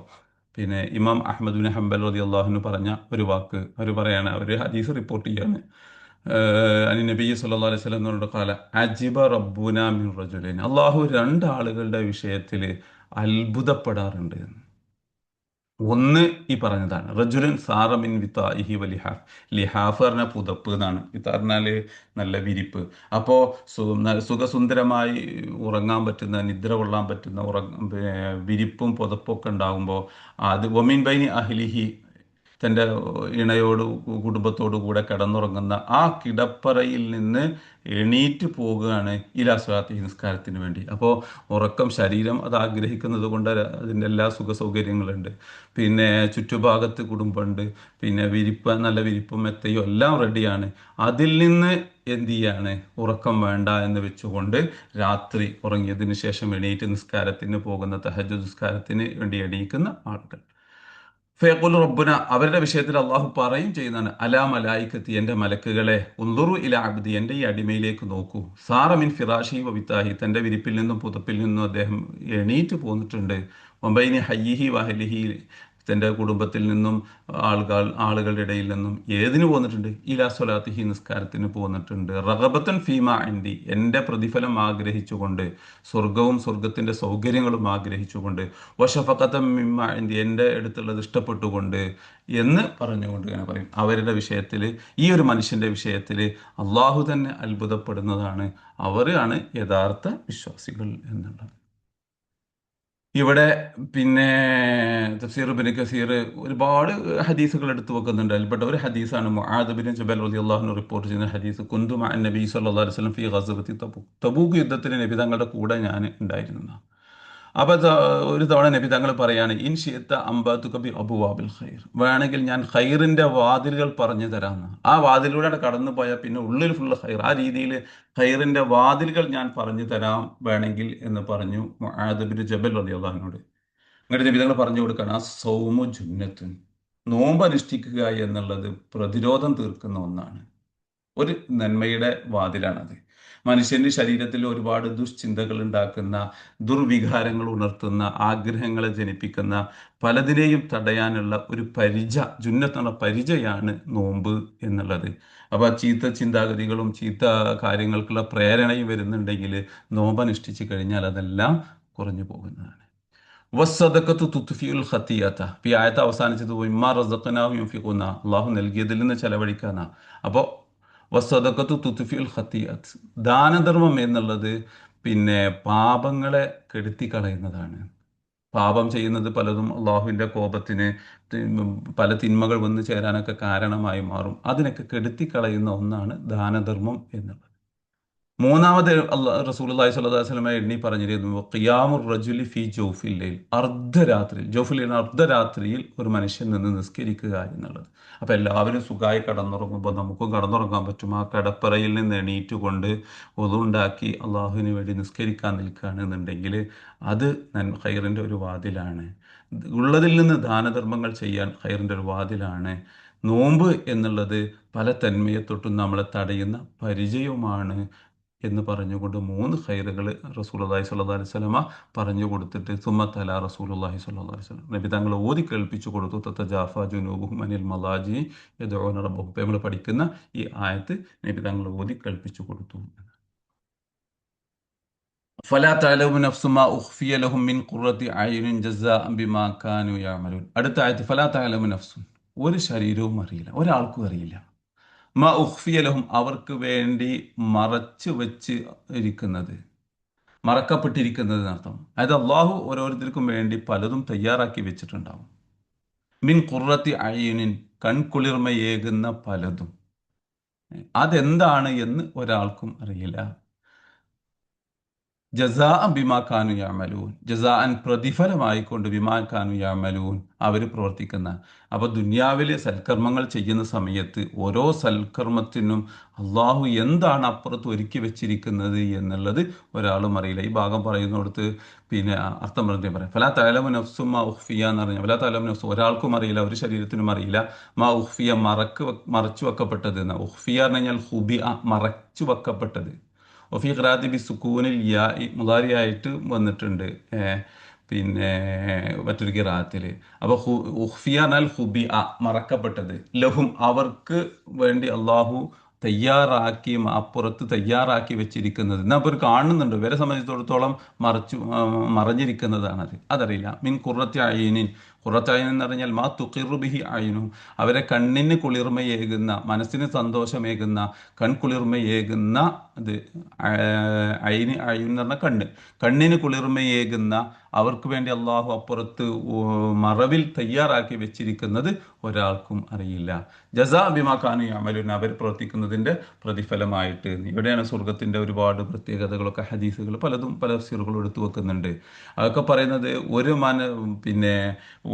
പിന്നെ ഇമാം അഹ്മദ് ബിൻ ഹംബൽ റളിയല്ലാഹു അൻഹു പറഞ്ഞ ഒരു വാക്ക് അവർ പറയാണ്, അവർ ഹദീസ് റിപ്പോർട്ട് ചെയ്യാണ്. അനി നബി സല്ലല്ലാഹു അലൈഹി വസല്ലം എന്നോട് ഖാല അജിബ റബ്ബുനാ മിൻ റജുലൈൻ, അള്ളാഹു രണ്ടാളുകളുടെ വിഷയത്തിൽ അത്ഭുതപ്പെടാറുണ്ട്. ഒന്ന് ഈ പറഞ്ഞതാണ്, റജുലൻ സാറമിൻ വിത്താഇഹി വ ലിഹാഫ്, ലിഹാഫ് പറഞ്ഞാൽ പുതപ്പ് എന്നാണ്, വിത്ത പറഞ്ഞാൽ നല്ല വിരിപ്പ്. അപ്പോൾ സുഖസുന്ദരമായി ഉറങ്ങാൻ പറ്റുന്ന, നിദ്ര കൊള്ളാൻ പറ്റുന്ന വിരിപ്പും പുതപ്പൊക്കെ ഉണ്ടാകുമ്പോൾ അത് വമിൻ ബൈനി അഹ്ലിഹി, തൻ്റെ ഇണയോട് കുടുംബത്തോടു കൂടെ കിടന്നുറങ്ങുന്ന ആ കിടപ്പറയിൽ നിന്ന് എണീറ്റ് പോകുകയാണ് ഇലാ സ്വലാത്തി നിസ്കാരത്തിന് വേണ്ടി. അപ്പോൾ ഉറക്കം ശരീരം അത് ആഗ്രഹിക്കുന്നത് കൊണ്ട് അതിൻ്റെ എല്ലാ സുഖ സൗകര്യങ്ങളുണ്ട്. പിന്നെ ചുറ്റുഭാഗത്ത് കുടുംബമുണ്ട്, പിന്നെ വിരിപ്പ് നല്ല വിരിപ്പും മെത്തയും എല്ലാം റെഡിയാണ്. അതിൽ നിന്ന് എന്ത് ചെയ്യാണ്, ഉറക്കം വേണ്ട എന്ന് വെച്ചുകൊണ്ട് രാത്രി ഉറങ്ങിയതിന് ശേഷം എണീറ്റ് നിസ്കാരത്തിന് പോകുന്ന, തഹജ്ജുദ് നിസ്കാരത്തിന് വേണ്ടി എണീക്കുന്ന ആളുകൾ. ഫയഖുൽ റബ്ബുന, അവരുടെ വിഷയത്തിൽ അള്ളാഹു പറയും ചെയ്യുന്നതാണ്, അലാ മലായിക്കത്തി, എൻ്റെ മലക്കുകളെ, ഉൻദുറു ഇലാ അബ്ദി, എൻ്റെ ഈ അടിമയിലേക്ക് നോക്കൂ, സാറ മിൻ ഫിറാഷി വബിത്താഹി, തൻ്റെ വിരിപ്പിൽ നിന്നും പുതപ്പിൽ നിന്നും അദ്ദേഹം എണീറ്റ് പോന്നിട്ടുണ്ട്, വബൈനി ഹയ്യിഹി വഹലിഹി, തൻ്റെ കുടുംബത്തിൽ നിന്നും ആളുകളുടെ ഇടയിൽ നിന്നും ഏതിന് പോന്നിട്ടുണ്ട്, ഇലാ സ്വലാത്തിഹി, നിസ്കാരത്തിന് പോന്നിട്ടുണ്ട്, റഗബത്തൻ ഫീമ ഇൻദി, എൻ്റെ പ്രതിഫലം ആഗ്രഹിച്ചുകൊണ്ട്, സ്വർഗവും സ്വർഗത്തിൻ്റെ സൗകര്യങ്ങളും ആഗ്രഹിച്ചുകൊണ്ട്, വശഫഖത്തൻ മിമ്മ ഇൻദി, എൻ്റെ അടുത്തുള്ളത് ഇഷ്ടപ്പെട്ടുകൊണ്ട് എന്ന് പറഞ്ഞുകൊണ്ട് ഇങ്ങനെ പറയും. അവരുടെ വിഷയത്തിൽ, ഈ ഒരു മനുഷ്യൻ്റെ വിഷയത്തിൽ അള്ളാഹു തന്നെ അത്ഭുതപ്പെടുന്നതാണ്. അവരാണ് യഥാർത്ഥ വിശ്വാസികൾ എന്നുള്ളത്. ഇവിടെ പിന്നെ തഫ്സീർ ഇബ്നു കസീർ ഒരുപാട് ഹദീസുകൾ എടുത്തു വെക്കുന്നുണ്ട്. അതിൽപ്പെട്ട ഒരു ഹദീസാണ് മുആദ് ബിൻ ജബൽ റളിയല്ലാഹു അൻഹു റിപ്പോർട്ട് ചെയ്യുന്ന ഹദീസ്. കുന്തു മഅൻ നബി സല്ലല്ലാഹു അലൈഹി വസല്ലം ഫീ ഗസ്വതി തബൂക്ക്, തബൂക്ക് യുദ്ധത്തിന് നബി തങ്ങളുടെ കൂടെ ഞാൻ ഉണ്ടായിരുന്നു. അപ്പോൾ ഒരു തവണ നബി തങ്ങൾ പറയാണ്, ഇൻ ഷിഅ്ത അംബാതുക ബി അബ്വാബിൽ ഖൈർ, വേണമെങ്കിൽ ഞാൻ ഖൈറിന്റെ വാതിലുകൾ പറഞ്ഞു തരാമെന്ന്. ആ വാതിലൂടെ കടന്നു പോയാൽ പിന്നെ ഉള്ളിൽ ഫുള്ള് ഖൈർ, ആ രീതിയിൽ ഖൈറിന്റെ വാതിലുകൾ ഞാൻ പറഞ്ഞു തരാം വേണമെങ്കിൽ എന്ന് പറഞ്ഞു മുആദ് ബിൻ ജബൽ റളിയല്ലാഹു അൻഹുവിനോട്. എന്നിട്ട് നബി തങ്ങൾ പറഞ്ഞു കൊടുക്കുകയാണ്, ആ സൗമു ജുന്നത്തുൻ, നോമ്പ് അനുഷ്ഠിക്കുക എന്നുള്ളത് പ്രതിരോധം തീർക്കുന്ന ഒന്നാണ്, ഒരു നന്മയുടെ വാതിലാണത്. മനുഷ്യന്റെ ശരീരത്തിൽ ഒരുപാട് ദുശ്ചിന്തകൾ ഉണ്ടാക്കുന്ന, ദുർവികാരങ്ങൾ ഉണർത്തുന്ന, ആഗ്രഹങ്ങളെ ജനിപ്പിക്കുന്ന പലതിനെയും തടയാനുള്ള ഒരു ജുന്നത്തുള്ള പരിചയാണ് നോമ്പ് എന്നുള്ളത്. അപ്പോൾ ചീത്ത ചിന്താഗതികളും ചീത്ത കാര്യങ്ങൾക്കുള്ള പ്രേരണയും വരുന്നുണ്ടെങ്കിൽ നോമ്പ് അനുഷ്ഠിച്ചു കഴിഞ്ഞാൽ അതെല്ലാം കുറഞ്ഞു പോകുന്നതാണ്. വസ്സദഖത്തു തുത്ഫിഉൽ ഖത്തിയത, ഈ ആയത്ത് അവസാനിച്ചത് ഇമ്മാ റസഖനാഹു യുൻഫിഖൂന, അള്ളാഹു നൽകിയതിൽ നിന്ന് ചെലവഴിക്കാനാ. അപ്പോൾ വസ്സദഖത്തു തുത്ഫിഉൽ ഖത്തിയത്ത്, ദാനധർമ്മം എന്നുള്ളത് പിന്നെ പാപങ്ങളെ കെടുത്തി കളയുന്നതാണ്. പാപം ചെയ്യുന്നത് പലതും അള്ളാഹുവിൻ്റെ കോപത്തിന്, പല തിന്മകൾ വന്നു ചേരാനൊക്കെ കാരണമായി മാറും. അതിനൊക്കെ കെടുത്തി കളയുന്ന ഒന്നാണ് ദാനധർമ്മം എന്നുള്ളത്. മൂന്നാമത് റസൂലുള്ളാഹി സ്വല്ലല്ലാഹു അലൈഹി വസല്ലം എണ്ണി പറഞ്ഞിരുന്നു, ഖിയാമുർ റജുലി ഫീ ജൗഫിൽ ലൈൽ, അർദ്ധരാത്രിയിൽ, ജൗഫിൽ അർദ്ധരാത്രിയിൽ ഒരു മനുഷ്യൻ നിന്ന് നിസ്കരിക്കുക എന്നുള്ളത്. അപ്പോൾ എല്ലാവരും സുഖമായി കടന്നുറങ്ങുമ്പോൾ നമുക്കും കടന്നുറങ്ങാൻ പറ്റും. ആ കിടപ്പറയിൽ നിന്ന് എണീറ്റുകൊണ്ട് വുളു ഉണ്ടാക്കി അള്ളാഹുവിന് വേണ്ടി നിസ്കരിക്കാൻ നിൽക്കുകയാണെന്നുണ്ടെങ്കിൽ അത് ഖൈറിൻ്റെ ഒരു വാതിലാണ്. ഉള്ളതിൽ നിന്ന് ദാനധർമ്മങ്ങൾ ചെയ്യാൻ ഖൈറിൻ്റെ ഒരു വാതിലാണ്. നോമ്പ് എന്നുള്ളത് പല തന്മയെ തൊട്ടും നമ്മളെ തടയുന്ന പരിചയവുമാണ് എന്ന് പറഞ്ഞുകൊണ്ട് 3 ഖൈറുകൾ റസൂലുള്ളാഹി സ്വല്ലല്ലാഹു അലൈഹി വസല്ലമ പറഞ്ഞു കൊടുത്തിട്ട് സുമ്മത്തല റസൂലുള്ളാഹി സ്വല്ലല്ലാഹു അലൈഹി വസല്ലം, നബി തങ്ങൾ ഓതി കേൾപ്പിച്ചു കൊടുത്തു. തതജാഫാ ജുനൂബുഹും അനിൽ മളാജി യദ്ഊന റബ്ബഹും, നമ്മൾ പഠിക്കുന്ന ഈ ആയത്ത് നബി തങ്ങൾ ഓതി കേൾപ്പിച്ചു കൊടുത്തു. ഫലാ തഅലമു നഫ്സും മാ ഉഖ്ഫിയ ലഹും മിൻ ഖുർറത്തി അയ്യുനിൻ ജസാഅൻ ബിമാ കാനൂ യഅമലൂൻ. അടുത്ത ആയത്ത്, ഫലാ തഅലമു നഫ്സും, ഒരു ശരീരവും അറിയില്ല, ഒരാൾക്കും അറിയില്ല, മാ ഉഖ്ഫിയ ലഹും, അവർക്ക് വേണ്ടി മറച്ചു വെച്ച് ഇരിക്കുന്നത്, മറക്കപ്പെട്ടിരിക്കുന്നത് എന്നർത്ഥം. അതായത് അള്ളാഹു ഓരോരുത്തർക്കും വേണ്ടി പലതും തയ്യാറാക്കി വെച്ചിട്ടുണ്ടാവും. മിൻ ഖുർറത്തി അയ്യുനിൻ, കൺകുളിർമയേകുന്ന പലതും, അതെന്താണ് എന്ന് ഒരാൾക്കും അറിയില്ല. ജസാഅൻ ബിമാ കാനു യഅമലൂൻ, ജസാഅൻ പ്രതിഫലമായിക്കൊണ്ട്, ബിമാ കാനു യഅമലൂൻ, അവർ പ്രവർത്തിക്കുന്ന. അപ്പോൾ ദുനിയാവിലെ സൽക്കർമ്മങ്ങൾ ചെയ്യുന്ന സമയത്ത് ഓരോ സൽക്കർമ്മത്തിനും അള്ളാഹു എന്താണ് അപ്പുറത്ത് ഒരുക്കി വെച്ചിരിക്കുന്നത് എന്നുള്ളത് ഒരാളും അറിയില്ല. ഈ ഭാഗം പറയുന്നിടത്ത് പിന്നെ അർത്ഥം പറഞ്ഞേ പറയാം, ഫലാ തഅലമു നഫ്സും മാ ഉഖ്ഫിയ എന്ന് പറഞ്ഞാൽ, ഫലാ തഅലമു നഫ്സും, ഒരാൾക്കും അറിയില്ല, ഒരു ശരീരത്തിനും അറിയില്ല, മാ ഉഖ്ഫിയ, മറച്ചു വെക്കപ്പെട്ടത് എന്ന്. ഉഖ്ഫിയ എന്ന് പറഞ്ഞാൽ ഹുബിഅ, മറച്ചു വെക്കപ്പെട്ടത്. ഒഫി ഖിറാഅത്തി ബി സുക്കൂനിൽ യാ, മുദാരിയായിട്ട് വന്നിട്ടുണ്ട് പിന്നെ മറ്റൊരു ഖിറാഅത്തിൽ. അപ്പോൾ ഉഖ്ഫിയ എന്നാൽ ഹുബിഅ, മറക്കപ്പെട്ടത്, ലഹും, അവർക്ക് വേണ്ടി അള്ളാഹു തയ്യാറാക്കി, അപ്പുറത്ത് തയ്യാറാക്കി വെച്ചിരിക്കുന്നത്. എന്നാൽ അപ്പോൾ കാണുന്നുണ്ട്, ഇവരെ സംബന്ധിച്ചിടത്തോളം മറഞ്ഞിരിക്കുന്നതാണത്, അതറിയില്ല. മിൻ ഖുർറത്തി അയ്യുനിൻ, ഖുർറത്തി അയ്യുൻ എന്ന് പറഞ്ഞാൽ മാ തുഖിറു ബിഹി അയ്യുനു, അവരെ കണ്ണിന് കുളിർമയേകുന്ന, മനസ്സിന് സന്തോഷമേകുന്ന, കൺകുളിർമയേകുന്ന അത്. അയ്യുൻ എന്ന് പറഞ്ഞാൽ കണ്ണിന് കുളിർമയേകുന്ന അവർക്ക് വേണ്ടി അള്ളാഹു അപ്പുറത്ത് മറവിൽ തയ്യാറാക്കി വെച്ചിരിക്കുന്നത് ഒരാൾക്കും അറിയില്ല. ജസാ ബിമാ കാനു യഅമലൂൻ, അവർ പ്രവർത്തിക്കുന്നതിന്റെ പ്രതിഫലമായിട്ട്. ഇവിടെയാണ് സ്വർഗത്തിന്റെ ഒരുപാട് പ്രത്യേകതകളൊക്കെ ഹദീസുകൾ പലതും പല തഫ്സീറുകളും എടുത്തു വെക്കുന്നുണ്ട്. അതൊക്കെ പറയുന്നത് പിന്നെ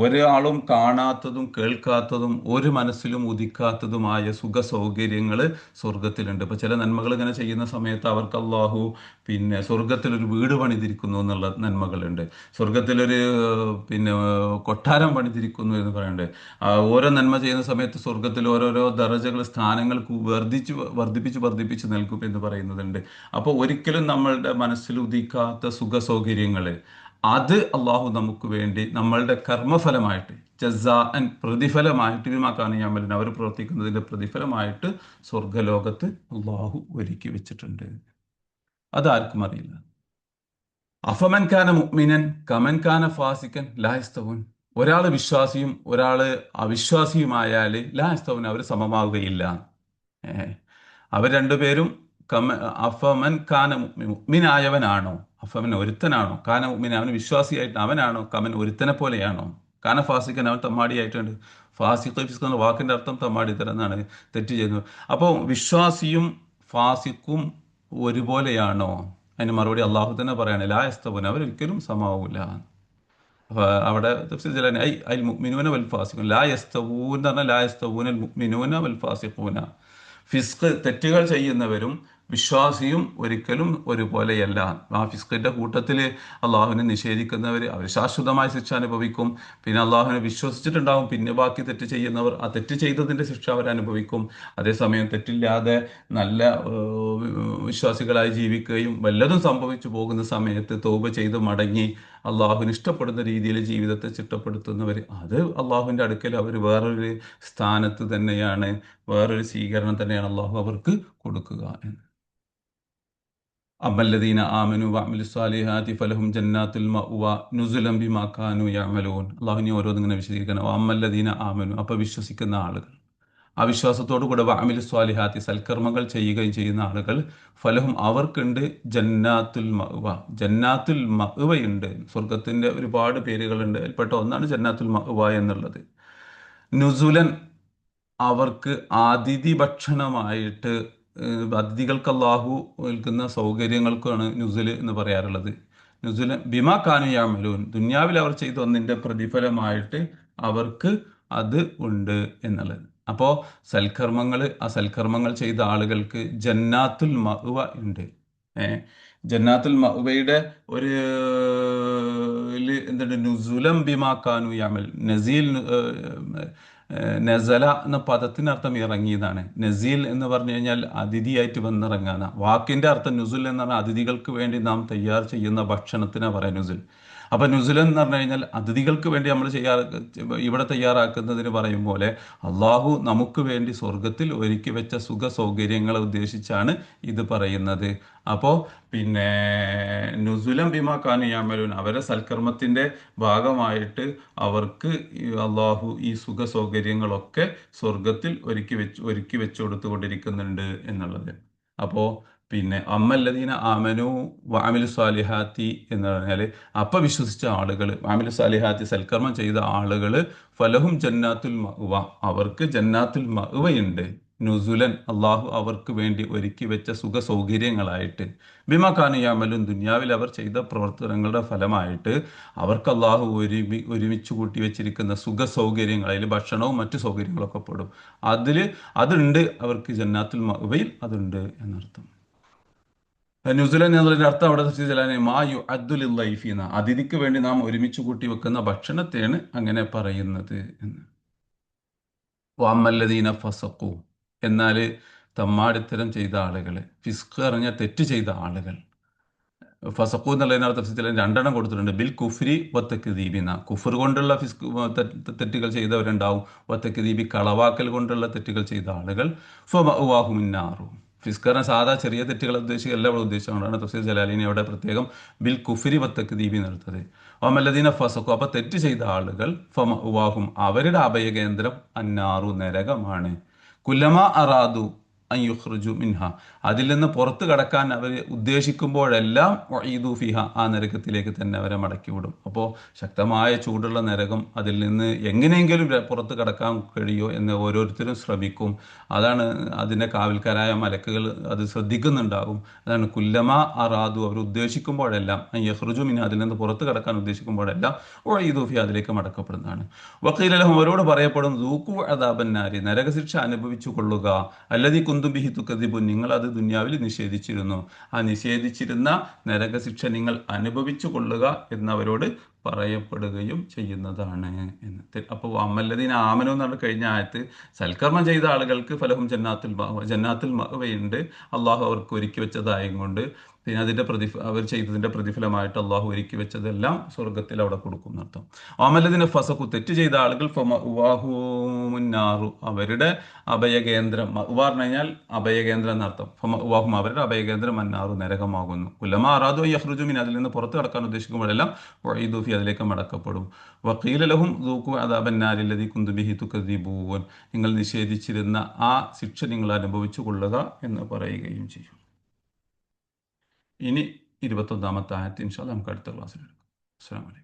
ഒരാളും കാണാത്തതും കേൾക്കാത്തതും ഒരു മനസ്സിലും ഉദിക്കാത്തതുമായ സുഖ സൗകര്യങ്ങൾ സ്വർഗത്തിലുണ്ട്. ഇപ്പൊ ചില നന്മകൾ ഇങ്ങനെ ചെയ്യുന്ന സമയത്ത് അവർക്ക് അള്ളാഹു പിന്നെ സ്വർഗത്തിലൊരു വീട് പണിതിരിക്കുന്നു എന്നുള്ള നന്മകളുണ്ട്. സ്വർഗത്തിലൊരു കൊട്ടാരം പണിതിരിക്കുന്നു എന്ന് പറയുന്നുണ്ട്. ഓരോ നന്മ ചെയ്യുന്ന സമയത്ത് സ്വർഗത്തിൽ ഓരോരോ ദറജകൾ, സ്ഥാനങ്ങൾ വർദ്ധിപ്പിച്ച് നൽകും എന്ന് പറയുന്നതുണ്ട്. അപ്പോൾ ഒരിക്കലും നമ്മളുടെ മനസ്സിൽ ഉദിക്കാത്ത സുഖ സൗകര്യങ്ങൾ അത് അള്ളാഹു നമുക്ക് വേണ്ടി നമ്മളുടെ കർമ്മഫലമായിട്ട് ജസാഅൻ പ്രതിഫലമായിട്ട് ബിമാ യഅമലൂൻ, അവർ പ്രവർത്തിക്കുന്നതിന്റെ പ്രതിഫലമായിട്ട് സ്വർഗലോകത്ത് അള്ളാഹു ഒരുക്കി വെച്ചിട്ടുണ്ട്. അതാർക്കും അറിയില്ല. അഫമൻ കാന മുഅ്മിനൻ കമൻ കാന ഫാസിക്കൻ ലാ യസ്തവൂൻ. ഒരാൾ വിശ്വാസിയും ഒരാൾ അവിശ്വാസിയുമായാൽ ലാ യസ്തവൂൻ, അവർ സമമാവുകയില്ല. അവർ രണ്ടുപേരും അഫമൻ കാന മുഅ്മിനായവനാണോ, അഫമൻ ഒരുത്തനാണോ, കാന മുഅ്മിൻ അവൻ വിശ്വാസിയായിട്ട് അവനാണോ, കമൻ ഒരുത്തനെ പോലെയാണോ, കാന ഫാസിക്കൻ അവൻ തമ്മാടിയായിട്ടുണ്ട്. ഫാസിഖ് എന്ന വാക്കിന്റെ അർത്ഥം തമ്മാടി തരം എന്നാണ്, തെറ്റ് ചെയ്യുന്നത്. അപ്പോൾ വിശ്വാസിയും ഫാസിഖും ഒരുപോലെയാണോ? അതിന് മറുപടി അള്ളാഹു തന്നെ പറയാണ്, ലാ യസ്തവൂൻ, അവരൊരിക്കലും സമാവൂല. അവിടെ മുഅ്മിനൂന വൽ ഫാസിഖൂൻ, ലാ യസ്തവൂൻ എന്ന് പറഞ്ഞാൽ ലാ യസ്തവൂനൽ മുഅ്മിനൂന വൽ ഫാസിഖൂന. ഫിസ്ക് തെറ്റുകൾ ചെയ്യുന്നവരും വിശ്വാസിയും ഒരിക്കലും ഒരുപോലെയല്ല. ആ ഫിസ്കിന്റെ കൂട്ടത്തിൽ അള്ളാഹുവിനെ നിഷേധിക്കുന്നവർ അവർ ശാശ്വതമായ ശിക്ഷ അനുഭവിക്കും. പിന്നെ അള്ളാഹുവിനെ വിശ്വസിച്ചിട്ടുണ്ടാവും, പിന്നെ ബാക്കി തെറ്റ് ചെയ്യുന്നവർ ആ തെറ്റ് ചെയ്തതിന്റെ ശിക്ഷ അവർ അനുഭവിക്കും. അതേസമയം തെറ്റില്ലാതെ നല്ല വിശ്വാസികളായി ജീവിക്കുകയും വല്ലതും സംഭവിച്ചു പോകുന്ന സമയത്ത് തൗബ ചെയ്ത് മടങ്ങി അള്ളാഹുവിന് ഇഷ്ടപ്പെടുന്ന രീതിയിൽ ജീവിതത്തെ ചിട്ടപ്പെടുത്തുന്നവർ, അത് അള്ളാഹുവിന്റെ അടുക്കൽ അവർ വേറൊരു സ്ഥാനത്ത് തന്നെയാണ്, വേറൊരു സ്വീകരണം തന്നെയാണ് അള്ളാഹു അവർക്ക് കൊടുക്കുക എന്ന്. അമ്മല്ലദീന ആമനു വഅമിലു സ്വാലിഹാതി ഫലഹും ജന്നാത്തുൽ മഅ്വ നുസുലൻ ബിമാ കാനൂ യഅമലൂൻ. അള്ളാഹുവിനെ ഓരോന്നിങ്ങനെ വിശദീകരിക്കണം. അമ്മല്ലദീന ആമനു, അപ്പോൾ വിശ്വസിക്കുന്ന ആളുകൾ, ആ വിശ്വാസത്തോടു കൂടെ വഅമിലു സ്വാലിഹാത്തി സൽക്കർമ്മങ്ങൾ ചെയ്യുകയും ചെയ്യുന്ന ആളുകൾ, ഫലഹും അവർക്കുണ്ട് ജന്നാത്തുൽ മഅ്വ, ജന്നാത്തുൽ മഅ്വയുണ്ട്. സ്വർഗത്തിന്റെ ഒരുപാട് പേരുകളുണ്ട്, അതിൽപ്പെട്ട ഒന്നാണ് ജന്നാത്തുൽ മഅ്വ എന്നുള്ളത്. നുസുലൻ അവർക്ക് അതിഥി ഭക്ഷണമായിട്ട്, അതിഥികൾക്ക് അള്ളാഹു നൽകുന്ന സൗകര്യങ്ങൾക്കാണ് നുസുൽ എന്ന് പറയാറുള്ളത്. നുസുല ബിമാ കാനൂ യഅമലൂൻ, ദുനിയാവിൽ അവർ ചെയ്ത ഒന്നിന്റെ പ്രതിഫലമായിട്ട് അവർക്ക് അത് ഉണ്ട് എന്നുള്ളത്. അപ്പോൾ ആ സൽക്കർമ്മങ്ങൾ ചെയ്ത ആളുകൾക്ക് ജന്നാത്തുൽ മഅ്വ ഉണ്ട്. ജന്നാത്തുൽ മഅ്വയുടെ ഒരു എന്തുണ്ട്, നുസുലം ബിമാ കാനൂ യഅമൽ. നസല എന്ന പദത്തിനർത്ഥം ഇറങ്ങിയതാണ്. നസീൽ എന്ന് പറഞ്ഞു കഴിഞ്ഞാൽ അതിഥിയായിട്ട് വന്നിറങ്ങാന. വാക്കിന്റെ അർത്ഥം നുസുൽ എന്ന് പറഞ്ഞാൽ അതിഥികൾക്ക് വേണ്ടി നാം തയ്യാർ ചെയ്യുന്ന ഭക്ഷണത്തിനാണ് പറയാം നുസുൽ. അപ്പൊ നുസുൽ എന്ന് പറഞ്ഞു കഴിഞ്ഞാൽ അതിഥികൾക്ക് വേണ്ടി നമ്മൾ ഇവിടെ തയ്യാറാക്കുന്നതിന് പറയും പോലെ അള്ളാഹു നമുക്ക് വേണ്ടി സ്വർഗത്തിൽ ഒരുക്കി വെച്ച സുഖ സൗകര്യങ്ങളെ ഉദ്ദേശിച്ചാണ് ഇത് പറയുന്നത്. അപ്പോൾ നുസുലം ബിമാ കാനൂ യഅമലൂൻ, അവരെ സൽക്കർമ്മത്തിന്റെ ഭാഗമായിട്ട് അവർക്ക് അള്ളാഹു ഈ സുഖ സൗകര്യങ്ങളൊക്കെ സ്വർഗത്തിൽ ഒരുക്കി വെച്ചു കൊടുത്തുകൊണ്ടിരിക്കുന്നുണ്ട് എന്നുള്ളത്. അപ്പോൾ അമ്മല്ലദീന ആമനു വഅമിലു സ്വാലിഹാത്തി എന്ന് പറഞ്ഞാൽ അപ്പൊ വിശ്വസിച്ച ആളുകൾ, വഅമിലു സ്വാലിഹാത്തി സൽക്കർമ്മം ചെയ്ത ആളുകൾ, ഫലഹും ജന്നാത്തുൽ മഅ്വ, അവർക്ക് ജന്നാത്തുൽ മഅ്വയുണ്ട്. നുസുലൻ അള്ളാഹു അവർക്ക് വേണ്ടി ഒരുക്കി വെച്ച സുഖ സൗകര്യങ്ങളായിട്ട്. ബിമാ കാനൂ യഅമലൂൻ, ദുനിയാവിൽ അവർ ചെയ്ത പ്രവർത്തനങ്ങളുടെ ഫലമായിട്ട് അവർക്ക് അള്ളാഹു ഒരുമിച്ച് കൂട്ടി വെച്ചിരിക്കുന്ന സുഖ സൗകര്യങ്ങൾ, അതിൽ ഭക്ഷണവും മറ്റു സൗകര്യങ്ങളൊക്കെ പെടും. അതുണ്ട് അവർക്ക് ജന്നാത്തുൽ മഅ്വയിൽ, അതുണ്ട് എന്നർത്ഥം. നുസുലൻ എന്നുള്ളതിന്റെ അർത്ഥം അവിടെ മാ യുഅദ്ദു ലില്ലൈഫി, അതിഥിക്ക് വേണ്ടി നാം ഒരുമിച്ച് കൂട്ടി വെക്കുന്ന ഭക്ഷണത്തെയാണ് അങ്ങനെ പറയുന്നത് എന്ന്. വഅമ്മല്ലദീന ഫസഖു, എന്നാൽ തമ്മാടിത്തരം ചെയ്ത ആളുകൾ, ഫിസ്ഖ് അറിഞ്ഞ തെറ്റ് ചെയ്ത ആളുകൾ. ഫസഖു എന്നുള്ളതിനർത്ഥത്തിൽ രണ്ടെണ്ണം കൊടുത്തിട്ടുണ്ട്. ബിൽ കുഫ്രി വത്തക്ദീബിന, കുഫർ കൊണ്ടുള്ള തെറ്റുകൾ ചെയ്തവരുണ്ടാവും. വത്തക്ദീബി, കളവാക്കൽ കൊണ്ടുള്ള തെറ്റുകൾ ചെയ്ത ആളുകൾ. ഫമഅ്വാഹും നാറു, ഫിസ്കറിനെ സാധാ ചെറിയ തെറ്റുകൾ ഉദ്ദേശിക്കുക എല്ലാം ഉദ്ദേശിച്ചുകൊണ്ടാണ് തഫ്സീർ ജലാലിനെ അവിടെ പ്രത്യേകം ബിൽ കുഫ്രി വത്തക്ദീബി നിർത്തത്. വമല്ലദീന ഫസഖു, അപ്പൊ തെറ്റ് ചെയ്ത ആളുകൾ, ഫമഅ്വാഹും അവരുടെ അഭയകേന്ദ്രം അന്നാറു നരകമാണ്. കുല്ലമാ അറാദു, അൻ യുഖ്റുജു മിൻഹ, അതിൽ നിന്ന് പുറത്തു കടക്കാൻ അവർ ഉദ്ദേശിക്കുമ്പോഴെല്ലാം വഈദു ഫിഹ, ആ നരകത്തിലേക്ക് തന്നെ അവരെ മടക്കി വിടും. അപ്പോൾ ശക്തമായ ചൂടുള്ള നരകം, അതിൽ നിന്ന് എങ്ങനെയെങ്കിലും പുറത്ത് കടക്കാൻ കഴിയോ എന്ന് ഓരോരുത്തരും ശ്രമിക്കും. അതാണ് അതിൻ്റെ കാവൽക്കാരായ മലക്കുകൾ അത് ശ്രദ്ധിക്കുന്നുണ്ടാകും. അതാണ് കുല്ലമ അറാദു, അവർ ഉദ്ദേശിക്കുമ്പോഴെല്ലാം യഖ്റുജു മിൻഹ, അതിൽ നിന്ന് പുറത്ത് കടക്കാൻ ഉദ്ദേശിക്കുമ്പോഴെല്ലാം വഈദു ഫിഹ, അതിലേക്ക് മടക്കപ്പെടുന്നതാണ്. വഖീല ലഹും, അവരോട് പറയപ്പെടും ദൂഖു അദാബൻ നാരി, നരകശിക്ഷ അനുഭവിച്ചു കൊള്ളുക, അല്ലദീ കുന്തും ബിഹി തുകദിബുൻ, നിങ്ങൾ അത് ദുനിയാവിൽ നിഷേധിച്ചിരുന്നു, ആ നിഷേധിച്ചിരുന്ന നരകശിക്ഷ നിങ്ങൾ അനുഭവിച്ചു കൊള്ളുക എന്നവരോട് പറയപ്പെടുകയും ചെയ്യുന്നതാണ് എന്ന്. അപ്പോൾ അമ്മല്ലദീന ആമനു എന്നാണ് കഴിഞ്ഞ ആയത്ത്. സൽക്കർമ്മം ചെയ്ത ആളുകൾക്ക് ഫലഹും ജന്നാത്തുൽ മഅവയുണ്ട്, അള്ളാഹു അവർക്ക് ഒരുക്കി വെച്ചതായും കൊണ്ട്, പിന്നെ അതിൻ്റെ അവർ ചെയ്തതിൻ്റെ പ്രതിഫലമായിട്ട് അള്ളാഹു ഒരുക്കി വെച്ചതെല്ലാം സ്വർഗത്തിൽ അവിടെ കൊടുക്കും എന്നർത്ഥം. അമലദിനെ ഫസഖു, തെറ്റ് ചെയ്ത ആളുകൾ മുന്നാറു, അവരുടെ അഭയകേന്ദ്രം, മഅ്വാ പറഞ്ഞു കഴിഞ്ഞാൽ അഭയകേന്ദ്രം എന്നർത്ഥം. ഫമഅ്വാഹും, അവരുടെ അഭയകേന്ദ്രം അന്നാറു, നരകമാകുന്നു. കുല്ലമാ അറാദു യഖ്റുജു മിൻ, അതിൽ നിന്ന് പുറത്ത് കടക്കാൻ ഉദ്ദേശിക്കുമ്പോഴെല്ലാം വഈദു ഫി, അതിലേക്ക് മടക്കപ്പെടും. വഖീല ലഹും ദൂഖു അദാബൻ നാരി അല്ലദീ കുന്തും ബിഹി തുകദിബൂൻ, നിങ്ങൾ നിഷേധിച്ചിരുന്ന ആ ശിക്ഷ നിങ്ങൾ അനുഭവിച്ചു കൊള്ളുക എന്ന് പറയുകയും ചെയ്യും. ഇനി 21-ാമത്തെ ആയത്ത് ഇൻഷാ അല്ലാഹ് നമുക്ക് അടുത്ത ക്ലാസ്സിൽ എടുക്കാം. അസ്സലാമു അലൈക്കും.